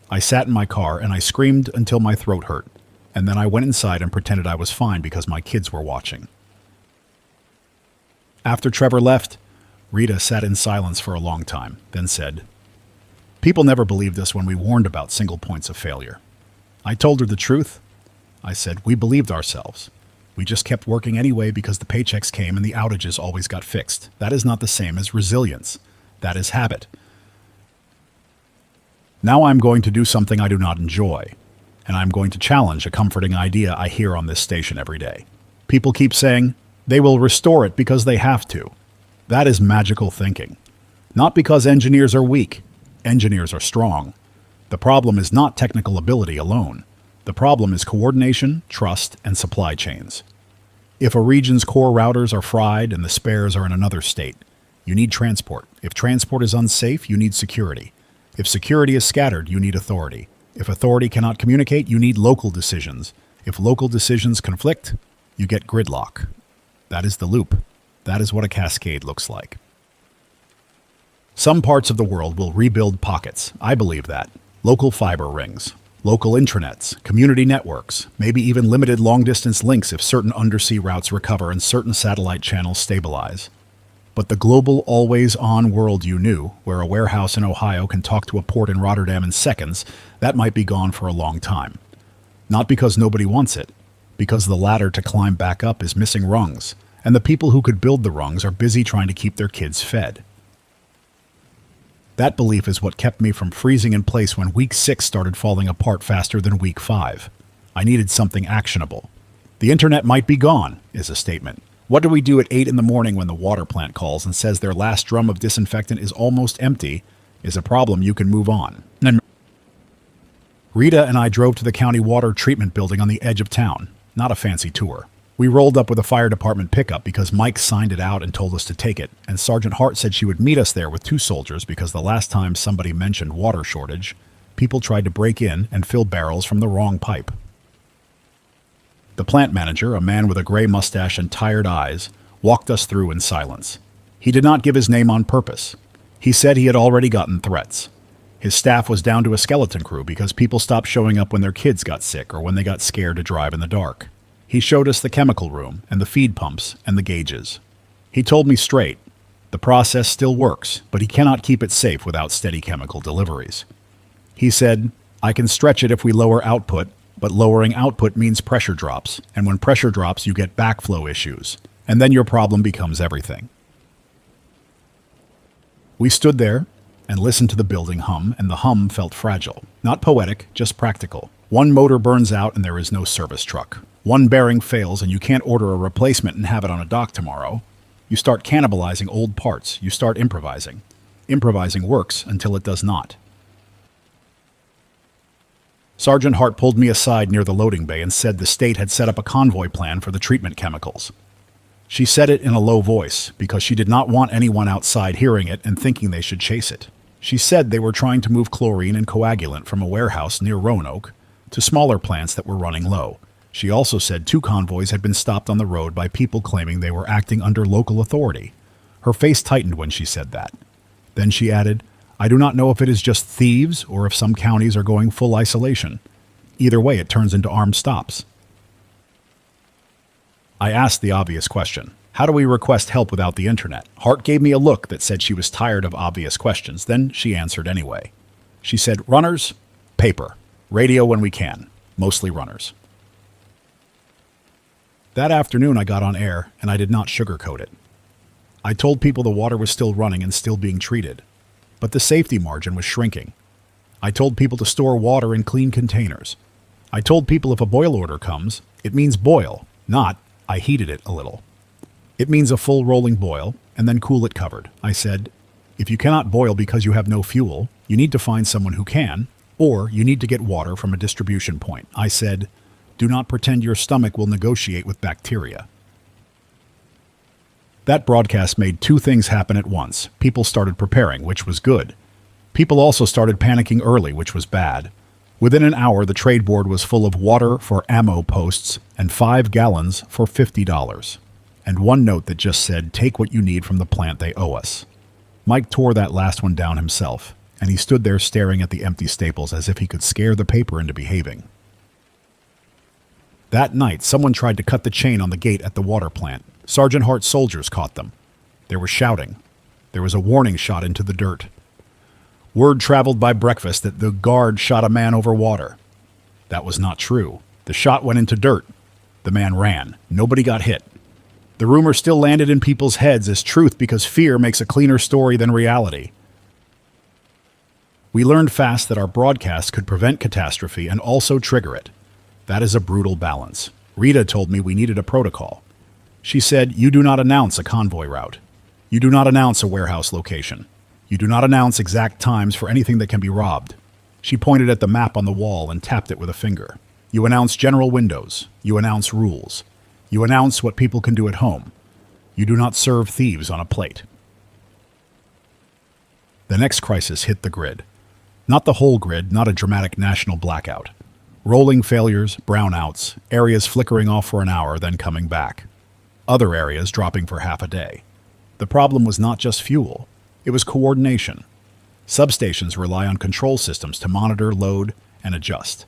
I sat in my car, and I screamed until my throat hurt. And then I went inside and pretended I was fine because my kids were watching. After Trevor left, Rita sat in silence for a long time, then said, "People never believed us when we warned about single points of failure." I told her the truth. I said, "We believed ourselves. We just kept working anyway because the paychecks came and the outages always got fixed. That is not the same as resilience. That is habit. Now I'm going to do something I do not enjoy, and I'm going to challenge a comforting idea I hear on this station every day. People keep saying, they will restore it because they have to. That is magical thinking. Not because engineers are weak. Engineers are strong. The problem is not technical ability alone. The problem is coordination, trust, and supply chains. If a region's core routers are fried and the spares are in another state, You need transport. If transport is unsafe, you need security. If security is scattered, you need authority. If authority cannot communicate, you need local decisions. If local decisions conflict, you get gridlock. That is the loop. That is what a cascade looks like. Some parts of the world will rebuild pockets. I believe that. Local fiber rings, local intranets, community networks, maybe even limited long-distance links if certain undersea routes recover and certain satellite channels stabilize. But the global, always-on world you knew, where a warehouse in Ohio can talk to a port in Rotterdam in seconds, that might be gone for a long time. Not because nobody wants it, because the ladder to climb back up is missing rungs, and the people who could build the rungs are busy trying to keep their kids fed. That belief is what kept me from freezing in place when week 6 started falling apart faster than week 5. I needed something actionable. The internet might be gone, is a statement. What do we do at 8 in the morning when the water plant calls and says their last drum of disinfectant is almost empty, is a problem you can move on. Rita and I drove to the county water treatment building on the edge of town. Not a fancy tour. We rolled up with a fire department pickup because Mike signed it out and told us to take it, and Sergeant Hart said she would meet us there with 2 soldiers because the last time somebody mentioned water shortage, people tried to break in and fill barrels from the wrong pipe. The plant manager, a man with a gray mustache and tired eyes, walked us through in silence. He did not give his name on purpose. He said he had already gotten threats. His staff was down to a skeleton crew because people stopped showing up when their kids got sick or when they got scared to drive in the dark. He showed us the chemical room and the feed pumps and the gauges. He told me straight, the process still works, but he cannot keep it safe without steady chemical deliveries. He said, I can stretch it if we lower output, but lowering output means pressure drops, and when pressure drops, you get backflow issues, and then your problem becomes everything. We stood there and listened to the building hum, and the hum felt fragile. Not poetic, just practical. One motor burns out and there is no service truck. One bearing fails and you can't order a replacement and have it on a dock tomorrow. You start cannibalizing old parts. You start improvising. Improvising works until it does not. Sergeant Hart pulled me aside near the loading bay and said the state had set up a convoy plan for the treatment chemicals. She said it in a low voice because she did not want anyone outside hearing it and thinking they should chase it. She said they were trying to move chlorine and coagulant from a warehouse near Roanoke to smaller plants that were running low. She also said 2 convoys had been stopped on the road by people claiming they were acting under local authority. Her face tightened when she said that. Then she added, I do not know if it is just thieves or if some counties are going full isolation. Either way, it turns into armed stops. I asked the obvious question. How do we request help without the internet? Hart gave me a look that said she was tired of obvious questions. Then she answered anyway. She said, runners, paper, radio when we can, mostly runners. That afternoon I got on air, and I did not sugarcoat it. I told people the water was still running and still being treated, but the safety margin was shrinking. I told people to store water in clean containers. I told people if a boil order comes, it means boil, not I heated it a little. It means a full rolling boil, and then cool it covered. I said, if you cannot boil because you have no fuel, you need to find someone who can, or you need to get water from a distribution point. I said, do not pretend your stomach will negotiate with bacteria. That broadcast made 2 things happen at once. People started preparing, which was good. People also started panicking early, which was bad. Within an hour, the trade board was full of water for ammo posts and 5 gallons for $50. And 1 note that just said, take what you need from the plant they owe us. Mike tore that last one down himself, and he stood there staring at the empty staples as if he could scare the paper into behaving. That night, someone tried to cut the chain on the gate at the water plant. Sergeant Hart's soldiers caught them. They were shouting. There was a warning shot into the dirt. Word traveled by breakfast that the guard shot a man over water. That was not true. The shot went into dirt. The man ran. Nobody got hit. The rumor still landed in people's heads as truth because fear makes a cleaner story than reality. We learned fast that our broadcast could prevent catastrophe and also trigger it. That is a brutal balance. Rita told me we needed a protocol. She said, you do not announce a convoy route. You do not announce a warehouse location. You do not announce exact times for anything that can be robbed. She pointed at the map on the wall and tapped it with a finger. You announce general windows. You announce rules. You announce what people can do at home. You do not serve thieves on a plate. The next crisis hit the grid. Not the whole grid, not a dramatic national blackout. Rolling failures, brownouts, areas flickering off for an hour, then coming back. Other areas dropping for half a day. The problem was not just fuel. It was coordination. Substations rely on control systems to monitor, load, and adjust.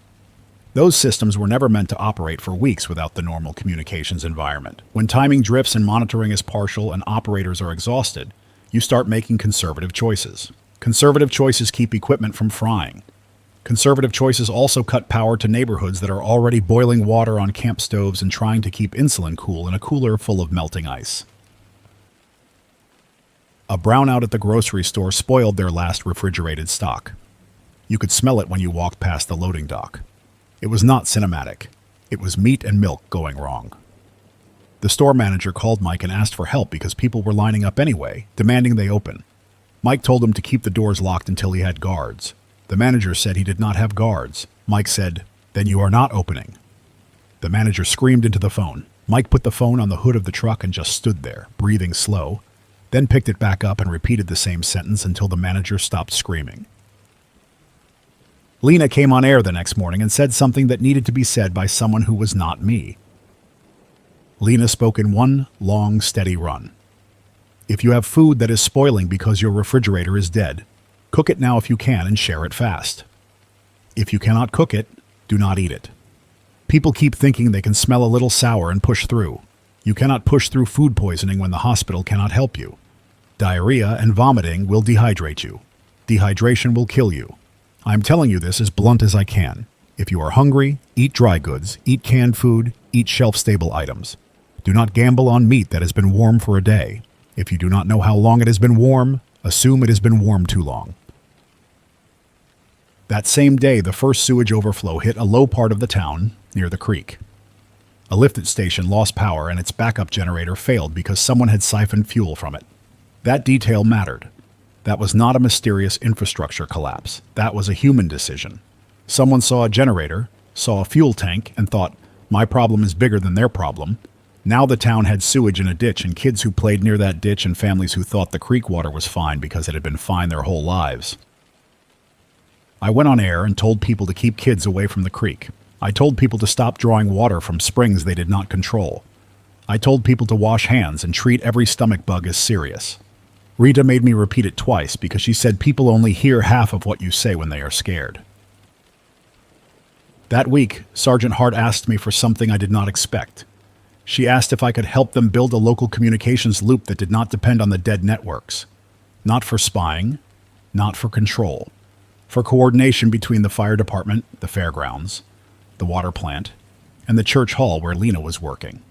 Those systems were never meant to operate for weeks without the normal communications environment. When timing drifts and monitoring is partial and operators are exhausted, you start making conservative choices. Conservative choices keep equipment from frying. Conservative choices also cut power to neighborhoods that are already boiling water on camp stoves and trying to keep insulin cool in a cooler full of melting ice. A brownout at the grocery store spoiled their last refrigerated stock. You could smell it when you walked past the loading dock. It was not cinematic. It was meat and milk going wrong. The store manager called Mike and asked for help because people were lining up anyway, demanding they open. Mike told him to keep the doors locked until he had guards. The manager said he did not have guards. Mike said, "Then you are not opening." The manager screamed into the phone. Mike put the phone on the hood of the truck and just stood there, breathing slow, then picked it back up and repeated the same sentence until the manager stopped screaming. Lena came on air the next morning and said something that needed to be said by someone who was not me. Lena spoke in one long, steady run. If you have food that is spoiling because your refrigerator is dead, cook it now if you can and share it fast. If you cannot cook it, do not eat it. People keep thinking they can smell a little sour and push through. You cannot push through food poisoning when the hospital cannot help you. Diarrhea and vomiting will dehydrate you. Dehydration will kill you. I'm telling you this as blunt as I can. If you are hungry, eat dry goods, eat canned food, eat shelf-stable items. Do not gamble on meat that has been warm for a day. If you do not know how long it has been warm, assume it has been warm too long. That same day, the first sewage overflow hit a low part of the town near the creek. A lifted station lost power and its backup generator failed because someone had siphoned fuel from it. That detail mattered. That was not a mysterious infrastructure collapse. That was a human decision. Someone saw a generator, saw a fuel tank, and thought, my problem is bigger than their problem. Now the town had sewage in a ditch and kids who played near that ditch and families who thought the creek water was fine because it had been fine their whole lives. I went on air and told people to keep kids away from the creek. I told people to stop drawing water from springs they did not control. I told people to wash hands and treat every stomach bug as serious. Rita made me repeat it twice because she said people only hear half of what you say when they are scared. That week, Sergeant Hart asked me for something I did not expect. She asked if I could help them build a local communications loop that did not depend on the dead networks. Not for spying, not for control. For coordination between the fire department, the fairgrounds, the water plant, and the church hall where Lena was working.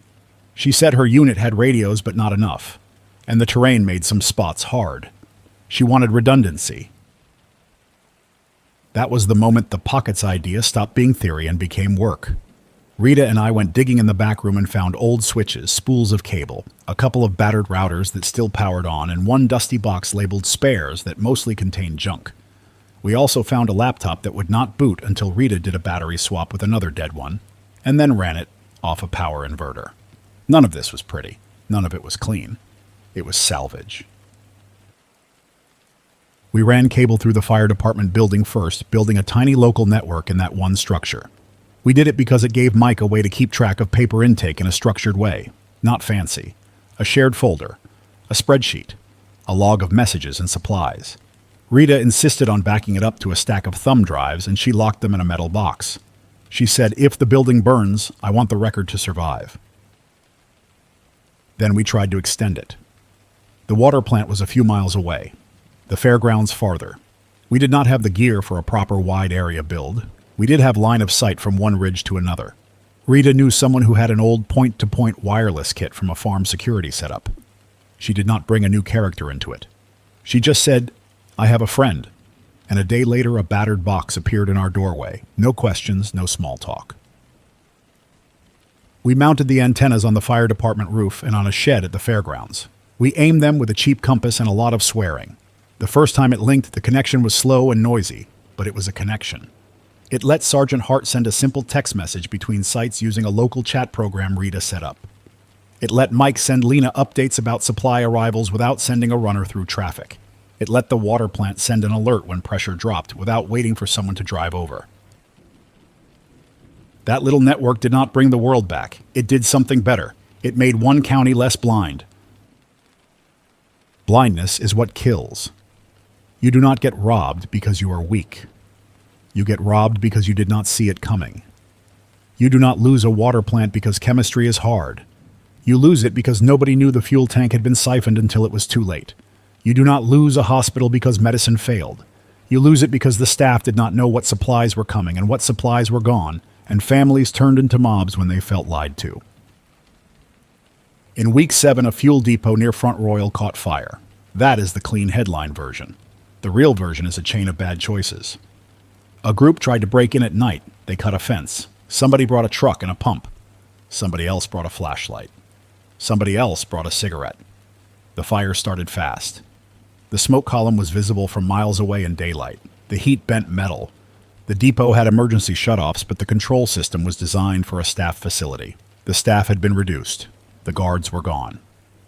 She said her unit had radios but not enough, and the terrain made some spots hard. She wanted redundancy. That was the moment the pockets idea stopped being theory and became work. Rita and I went digging in the back room and found old switches, spools of cable, a couple of battered routers that still powered on, and one dusty box labeled spares that mostly contained junk. We also found a laptop that would not boot until Rita did a battery swap with another dead one, and then ran it off a power inverter. None of this was pretty. None of it was clean. It was salvage. We ran cable through the fire department building first, building a tiny local network in that one structure. We did it because it gave Mike a way to keep track of paper intake in a structured way. Not fancy. A shared folder. A spreadsheet. A log of messages and supplies. Rita insisted on backing it up to a stack of thumb drives, and she locked them in a metal box. She said, if the building burns, I want the record to survive. Then we tried to extend it. The water plant was a few miles away. The fairgrounds farther. We did not have the gear for a proper wide area build. We did have line of sight from one ridge to another. Rita knew someone who had an old point-to-point wireless kit from a farm security setup. She did not bring a new character into it. She just said, I have a friend. And a day later, a battered box appeared in our doorway. No questions, no small talk. We mounted the antennas on the fire department roof and on a shed at the fairgrounds. We aimed them with a cheap compass and a lot of swearing. The first time it linked, the connection was slow and noisy, but it was a connection. It let Sergeant Hart send a simple text message between sites using a local chat program Rita set up. It let Mike send Lena updates about supply arrivals without sending a runner through traffic. It let the water plant send an alert when pressure dropped without waiting for someone to drive over. That little network did not bring the world back. It did something better. It made one county less blind. Blindness is what kills. You do not get robbed because you are weak. You get robbed because you did not see it coming. You do not lose a water plant because chemistry is hard. You lose it because nobody knew the fuel tank had been siphoned until it was too late. You do not lose a hospital because medicine failed. You lose it because the staff did not know what supplies were coming and what supplies were gone, and families turned into mobs when they felt lied to. In week 7, a fuel depot near Front Royal caught fire. That is the clean headline version. The real version is a chain of bad choices. A group tried to break in at night. They cut a fence. Somebody brought a truck and a pump. Somebody else brought a flashlight. Somebody else brought a cigarette. The fire started fast. The smoke column was visible from miles away in daylight. The heat bent metal. The depot had emergency shutoffs, but the control system was designed for a staff facility. The staff had been reduced. The guards were gone.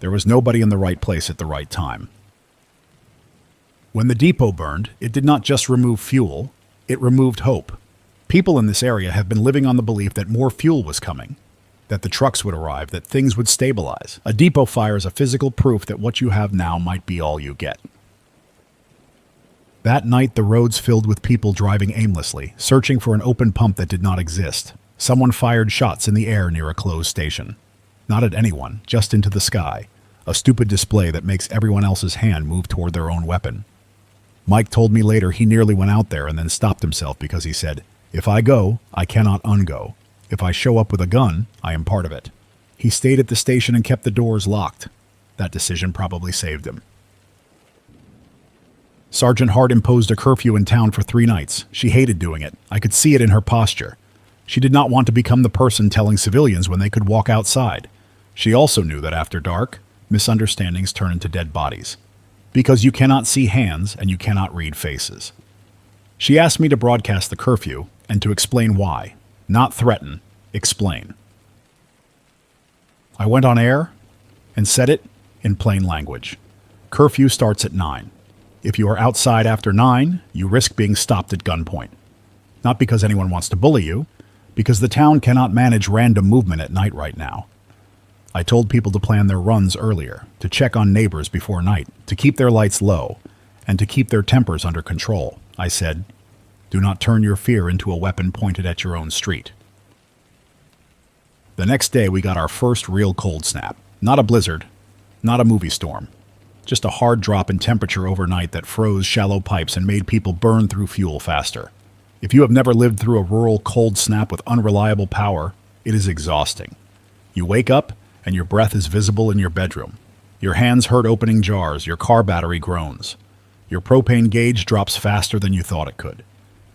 There was nobody in the right place at the right time. When the depot burned, it did not just remove fuel, it removed hope. People in this area have been living on the belief that more fuel was coming, that the trucks would arrive, that things would stabilize. A depot fire is a physical proof that what you have now might be all you get. That night, the roads filled with people driving aimlessly, searching for an open pump that did not exist. Someone fired shots in the air near a closed station. Not at anyone, just into the sky. A stupid display that makes everyone else's hand move toward their own weapon. Mike told me later he nearly went out there and then stopped himself because he said, "If I go, I cannot ungo. If I show up with a gun, I am part of it." He stayed at the station and kept the doors locked. That decision probably saved him. Sergeant Hart imposed a curfew in town for 3 nights. She hated doing it. I could see it in her posture. She did not want to become the person telling civilians when they could walk outside. She also knew that after dark, misunderstandings turn into dead bodies. Because you cannot see hands and you cannot read faces. She asked me to broadcast the curfew and to explain why. Not threaten, explain. I went on air and said it in plain language. Curfew starts at 9. If you are outside after 9, you risk being stopped at gunpoint. Not because anyone wants to bully you, because the town cannot manage random movement at night right now. I told people to plan their runs earlier, to check on neighbors before night, to keep their lights low, and to keep their tempers under control. I said, do not turn your fear into a weapon pointed at your own street. The next day we got our first real cold snap. Not a blizzard, not a movie storm. Just a hard drop in temperature overnight that froze shallow pipes and made people burn through fuel faster. If you have never lived through a rural cold snap with unreliable power, it is exhausting. You wake up, and your breath is visible in your bedroom. Your hands hurt opening jars, your car battery groans. Your propane gauge drops faster than you thought it could.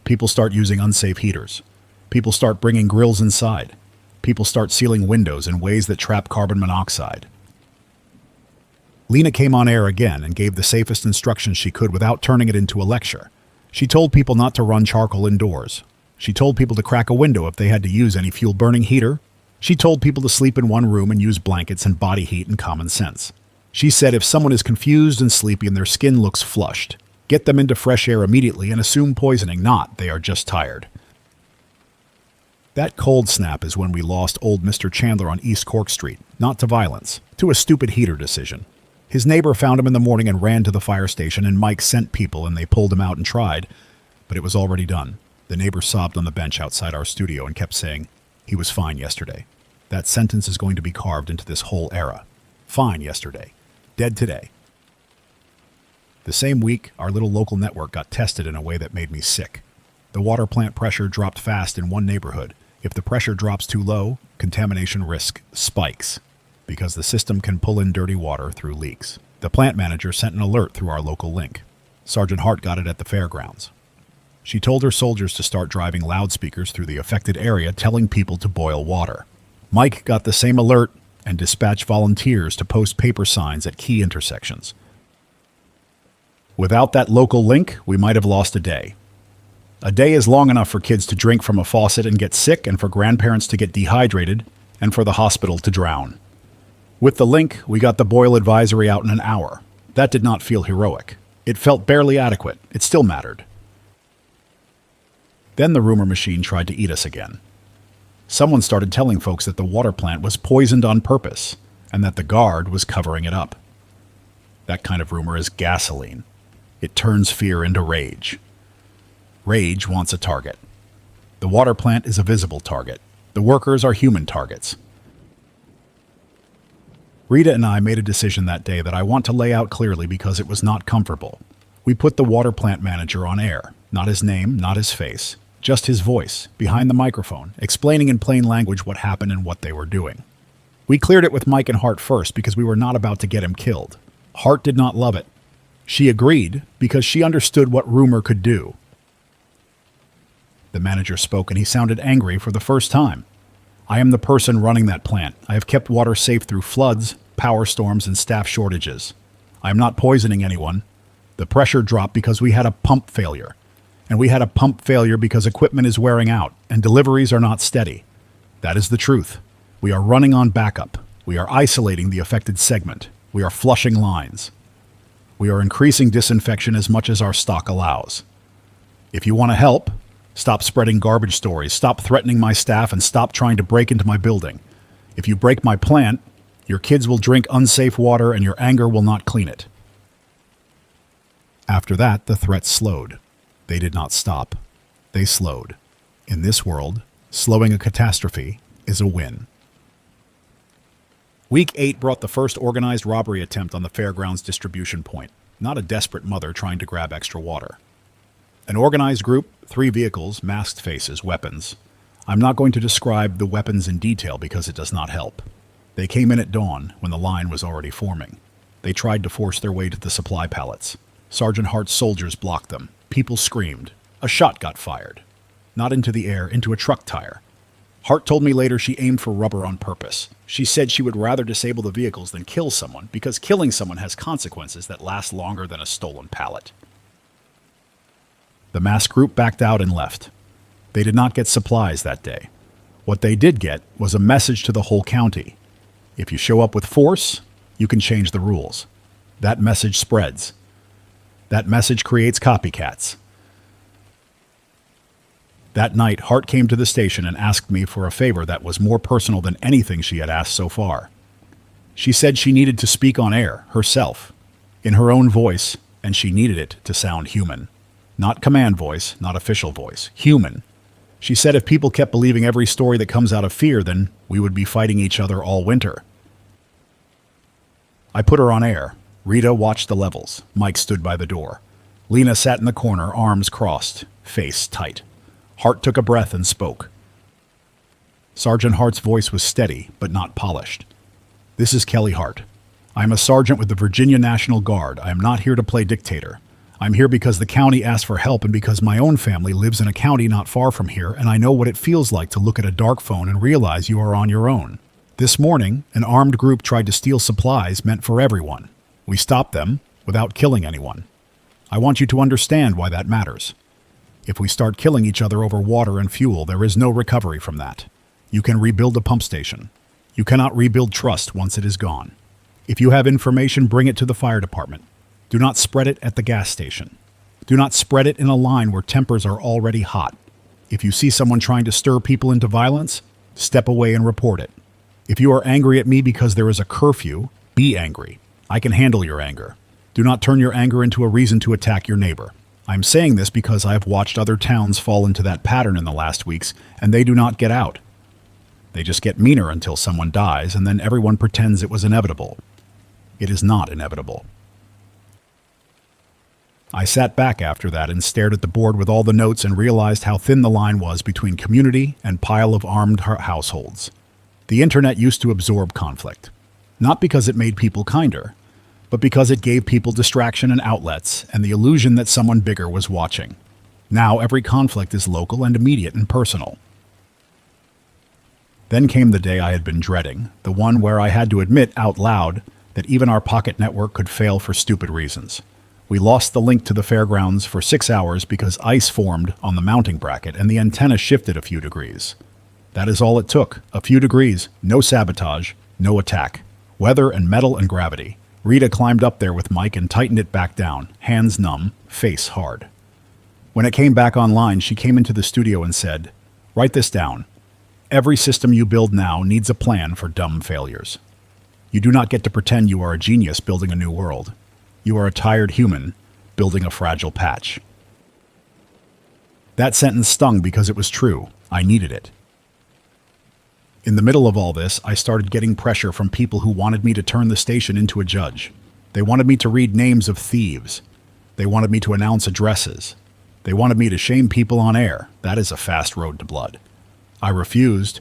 People start using unsafe heaters. People start bringing grills inside. People start sealing windows in ways that trap carbon monoxide. Lena came on air again and gave the safest instructions she could without turning it into a lecture. She told people not to run charcoal indoors. She told people to crack a window if they had to use any fuel-burning heater. She told people to sleep in one room and use blankets and body heat and common sense. She said if someone is confused and sleepy and their skin looks flushed, get them into fresh air immediately and assume poisoning, not they are just tired. That cold snap is when we lost old Mr. Chandler on East Cork Street, not to violence, to a stupid heater decision. His neighbor found him in the morning and ran to the fire station, and Mike sent people and they pulled him out and tried, but it was already done. The neighbor sobbed on the bench outside our studio and kept saying, he was fine yesterday. That sentence is going to be carved into this whole era. Fine yesterday. Dead today. The same week, our little local network got tested in a way that made me sick. The water plant pressure dropped fast in one neighborhood. If the pressure drops too low, contamination risk spikes, because the system can pull in dirty water through leaks. The plant manager sent an alert through our local link. Sergeant Hart got it at the fairgrounds. She told her soldiers to start driving loudspeakers through the affected area, telling people to boil water. Mike got the same alert and dispatched volunteers to post paper signs at key intersections. Without that local link, we might have lost a day. A day is long enough for kids to drink from a faucet and get sick, and for grandparents to get dehydrated, and for the hospital to drown. With the link, we got the boil advisory out in an hour. That did not feel heroic. It felt barely adequate. It still mattered. Then the rumor machine tried to eat us again. Someone started telling folks that the water plant was poisoned on purpose and that the guard was covering it up. That kind of rumor is gasoline. It turns fear into rage. Rage wants a target. The water plant is a visible target. The workers are human targets. Rita and I made a decision that day that I want to lay out clearly because it was not comfortable. We put the water plant manager on air. Not his name, not his face. Just his voice, behind the microphone, explaining in plain language what happened and what they were doing. We cleared it with Mike and Hart first because we were not about to get him killed. Hart did not love it. She agreed because she understood what rumor could do. The manager spoke and he sounded angry for the first time. I am the person running that plant. I have kept water safe through floods, power storms, and staff shortages. I am not poisoning anyone. The pressure dropped because we had a pump failure. And we had a pump failure because equipment is wearing out and deliveries are not steady. That is the truth. We are running on backup. We are isolating the affected segment. We are flushing lines. We are increasing disinfection as much as our stock allows. If you want to help, stop spreading garbage stories, stop threatening my staff, and stop trying to break into my building. If you break my plant, your kids will drink unsafe water and your anger will not clean it. After that, the threats slowed. They did not stop. They slowed. In this world, slowing a catastrophe is a win. Week 8 brought the first organized robbery attempt on the fairgrounds distribution point, not a desperate mother trying to grab extra water. An organized group, 3 vehicles, masked faces, weapons. I'm not going to describe the weapons in detail because it does not help. They came in at dawn when the line was already forming. They tried to force their way to the supply pallets. Sergeant Hart's soldiers blocked them. People screamed. A shot got fired. Not into the air, into a truck tire. Hart told me later she aimed for rubber on purpose. She said she would rather disable the vehicles than kill someone because killing someone has consequences that last longer than a stolen pallet. The masked group backed out and left. They did not get supplies that day. What they did get was a message to the whole county. If you show up with force, you can change the rules. That message spreads. That message creates copycats. That night, Hart came to the station and asked me for a favor that was more personal than anything she had asked so far. She said she needed to speak on air, herself, in her own voice, and she needed it to sound human. Not command voice, not official voice, human. She said if people kept believing every story that comes out of fear, then we would be fighting each other all winter. I put her on air. Rita watched the levels. Mike stood by the door. Lena sat in the corner, arms crossed, face tight. Hart took a breath and spoke. Sergeant Hart's voice was steady, but not polished. This is Kelly Hart. I am a sergeant with the Virginia National Guard. I am not here to play dictator. I'm here because the county asked for help and because my own family lives in a county not far from here, and I know what it feels like to look at a dark phone and realize you are on your own. This morning, an armed group tried to steal supplies meant for everyone. We stopped them without killing anyone. I want you to understand why that matters. If we start killing each other over water and fuel, there is no recovery from that. You can rebuild a pump station. You cannot rebuild trust once it is gone. If you have information, bring it to the fire department. Do not spread it at the gas station. Do not spread it in a line where tempers are already hot. If you see someone trying to stir people into violence, step away and report it. If you are angry at me because there is a curfew, be angry. I can handle your anger. Do not turn your anger into a reason to attack your neighbor. I'm saying this because I have watched other towns fall into that pattern in the last weeks, and they do not get out. They just get meaner until someone dies, and then everyone pretends it was inevitable. It is not inevitable. I sat back after that and stared at the board with all the notes and realized how thin the line was between community and pile of armed households. The internet used to absorb conflict. Not because it made people kinder, but because it gave people distraction and outlets and the illusion that someone bigger was watching. Now every conflict is local and immediate and personal. Then came the day I had been dreading, the one where I had to admit out loud that even our pocket network could fail for stupid reasons. We lost the link to the fairgrounds for 6 hours because ice formed on the mounting bracket and the antenna shifted a few degrees. That is all it took, a few degrees, no sabotage, no attack. Weather and metal and gravity. Rita climbed up there with Mike and tightened it back down, hands numb, face hard. When it came back online, she came into the studio and said, "Write this down. Every system you build now needs a plan for dumb failures. You do not get to pretend you are a genius building a new world. You are a tired human building a fragile patch." That sentence stung because it was true. I needed it. In the middle of all this, I started getting pressure from people who wanted me to turn the station into a judge. They wanted me to read names of thieves. They wanted me to announce addresses. They wanted me to shame people on air. That is a fast road to blood. I refused.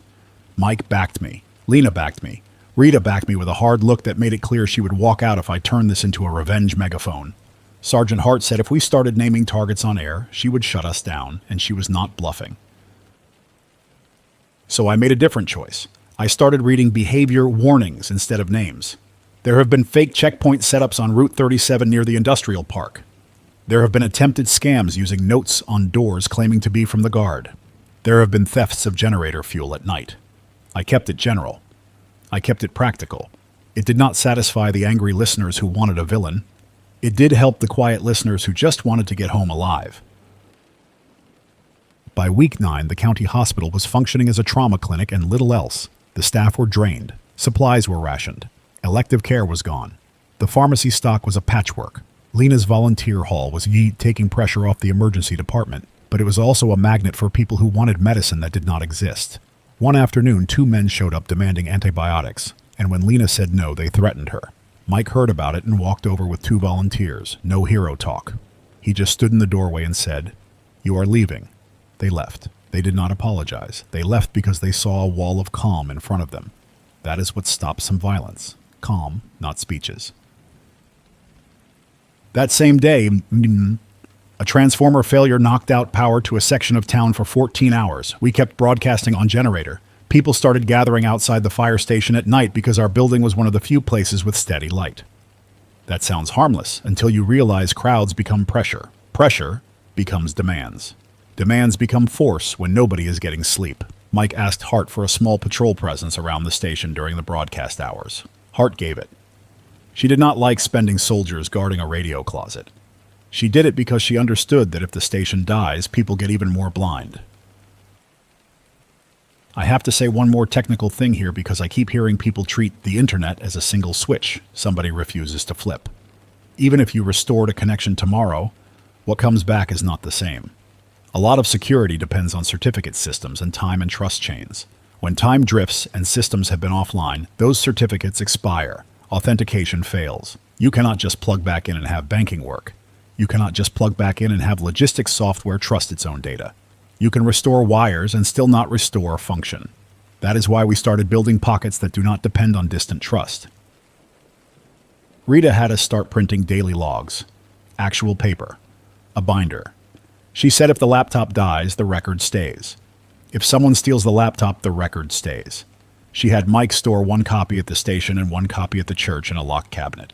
Mike backed me. Lena backed me. Rita backed me with a hard look that made it clear she would walk out if I turned this into a revenge megaphone. Sergeant Hart said if we started naming targets on air, she would shut us down, and she was not bluffing. So I made a different choice. I started reading behavior warnings instead of names. There have been fake checkpoint setups on Route 37 near the industrial park. There have been attempted scams using notes on doors claiming to be from the guard. There have been thefts of generator fuel at night. I kept it general. I kept it practical. It did not satisfy the angry listeners who wanted a villain. It did help the quiet listeners who just wanted to get home alive. By week 9, the county hospital was functioning as a trauma clinic and little else. The staff were drained. Supplies were rationed. Elective care was gone. The pharmacy stock was a patchwork. Lena's volunteer hall was taking pressure off the emergency department, but it was also a magnet for people who wanted medicine that did not exist. One afternoon, 2 men showed up demanding antibiotics, and when Lena said no, they threatened her. Mike heard about it and walked over with 2 volunteers. No hero talk. He just stood in the doorway and said, "You are leaving." They left. They did not apologize. They left because they saw a wall of calm in front of them. That is what stops some violence. Calm, not speeches. That same day, a transformer failure knocked out power to a section of town for 14 hours. We kept broadcasting on generator. People started gathering outside the fire station at night because our building was one of the few places with steady light. That sounds harmless until you realize crowds become pressure. Pressure becomes demands. Demands become force when nobody is getting sleep. Mike asked Hart for a small patrol presence around the station during the broadcast hours. Hart gave it. She did not like spending soldiers guarding a radio closet. She did it because she understood that if the station dies, people get even more blind. I have to say one more technical thing here because I keep hearing people treat the internet as a single switch somebody refuses to flip. Even if you restored a connection tomorrow, what comes back is not the same. A lot of security depends on certificate systems and time and trust chains. When time drifts and systems have been offline, those certificates expire. Authentication fails. You cannot just plug back in and have banking work. You cannot just plug back in and have logistics software trust its own data. You can restore wires and still not restore function. That is why we started building pockets that do not depend on distant trust. Rita had us start printing daily logs. Actual paper. A binder. She said if the laptop dies, the record stays. If someone steals the laptop, the record stays. She had Mike store 1 copy at the station and 1 copy at the church in a locked cabinet.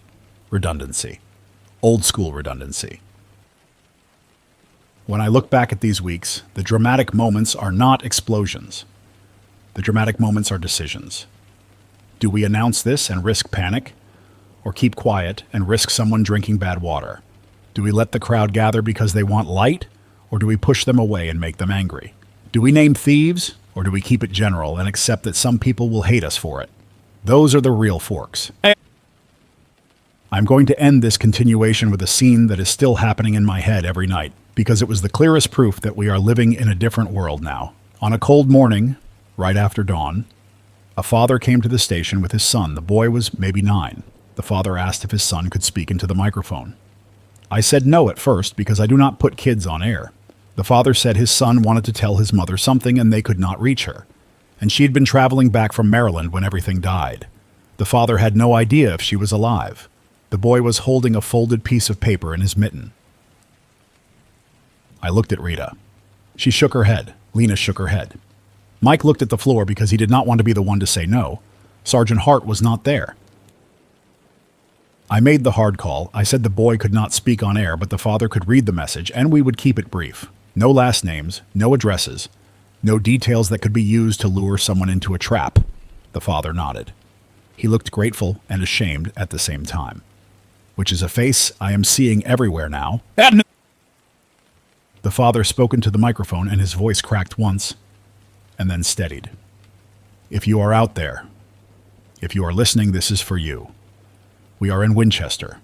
Redundancy. Old school redundancy. When I look back at these weeks, the dramatic moments are not explosions. The dramatic moments are decisions. Do we announce this and risk panic? Or keep quiet and risk someone drinking bad water? Do we let the crowd gather because they want light? Or do we push them away and make them angry? Do we name thieves? Or do we keep it general and accept that some people will hate us for it? Those are the real forks. I'm going to end this continuation with a scene that is still happening in my head every night, because it was the clearest proof that we are living in a different world now. On a cold morning, right after dawn, a father came to the station with his son. The boy was maybe 9. The father asked if his son could speak into the microphone. I said no at first because I do not put kids on air. The father said his son wanted to tell his mother something and they could not reach her. And she had been traveling back from Maryland when everything died. The father had no idea if she was alive. The boy was holding a folded piece of paper in his mitten. I looked at Rita. She shook her head. Lena shook her head. Mike looked at the floor because he did not want to be the one to say no. Sergeant Hart was not there. I made the hard call. I said the boy could not speak on air, but the father could read the message, and we would keep it brief. No last names, no addresses, no details that could be used to lure someone into a trap. The father nodded. He looked grateful and ashamed at the same time. which is a face I am seeing everywhere now. The father spoke into the microphone, and his voice cracked once, and then steadied. If you are out there, if you are listening, this is for you. We are in Winchester.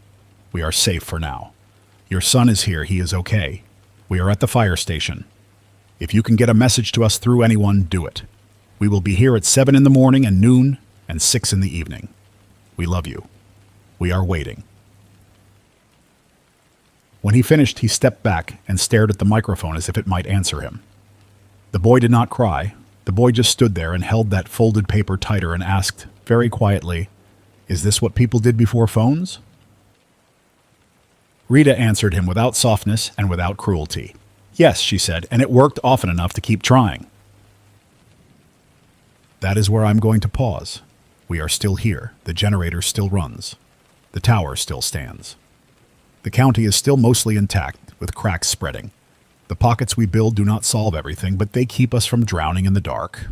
We are safe for now. Your son is here. He is okay. We are at the fire station. If you can get a message to us through anyone, do it. We will be here at 7 in the morning and noon and 6 in the evening. We love you. We are waiting. When he finished, he stepped back and stared at the microphone as if it might answer him. The boy did not cry. The boy just stood there and held that folded paper tighter and asked, very quietly, "Is this what people did before phones?" Rita answered him without softness and without cruelty. "Yes," she said, "and it worked often enough to keep trying." That is where I'm going to pause. We are still here. The generator still runs. The tower still stands. The county is still mostly intact, with cracks spreading. The pockets we build do not solve everything, but they keep us from drowning in the dark.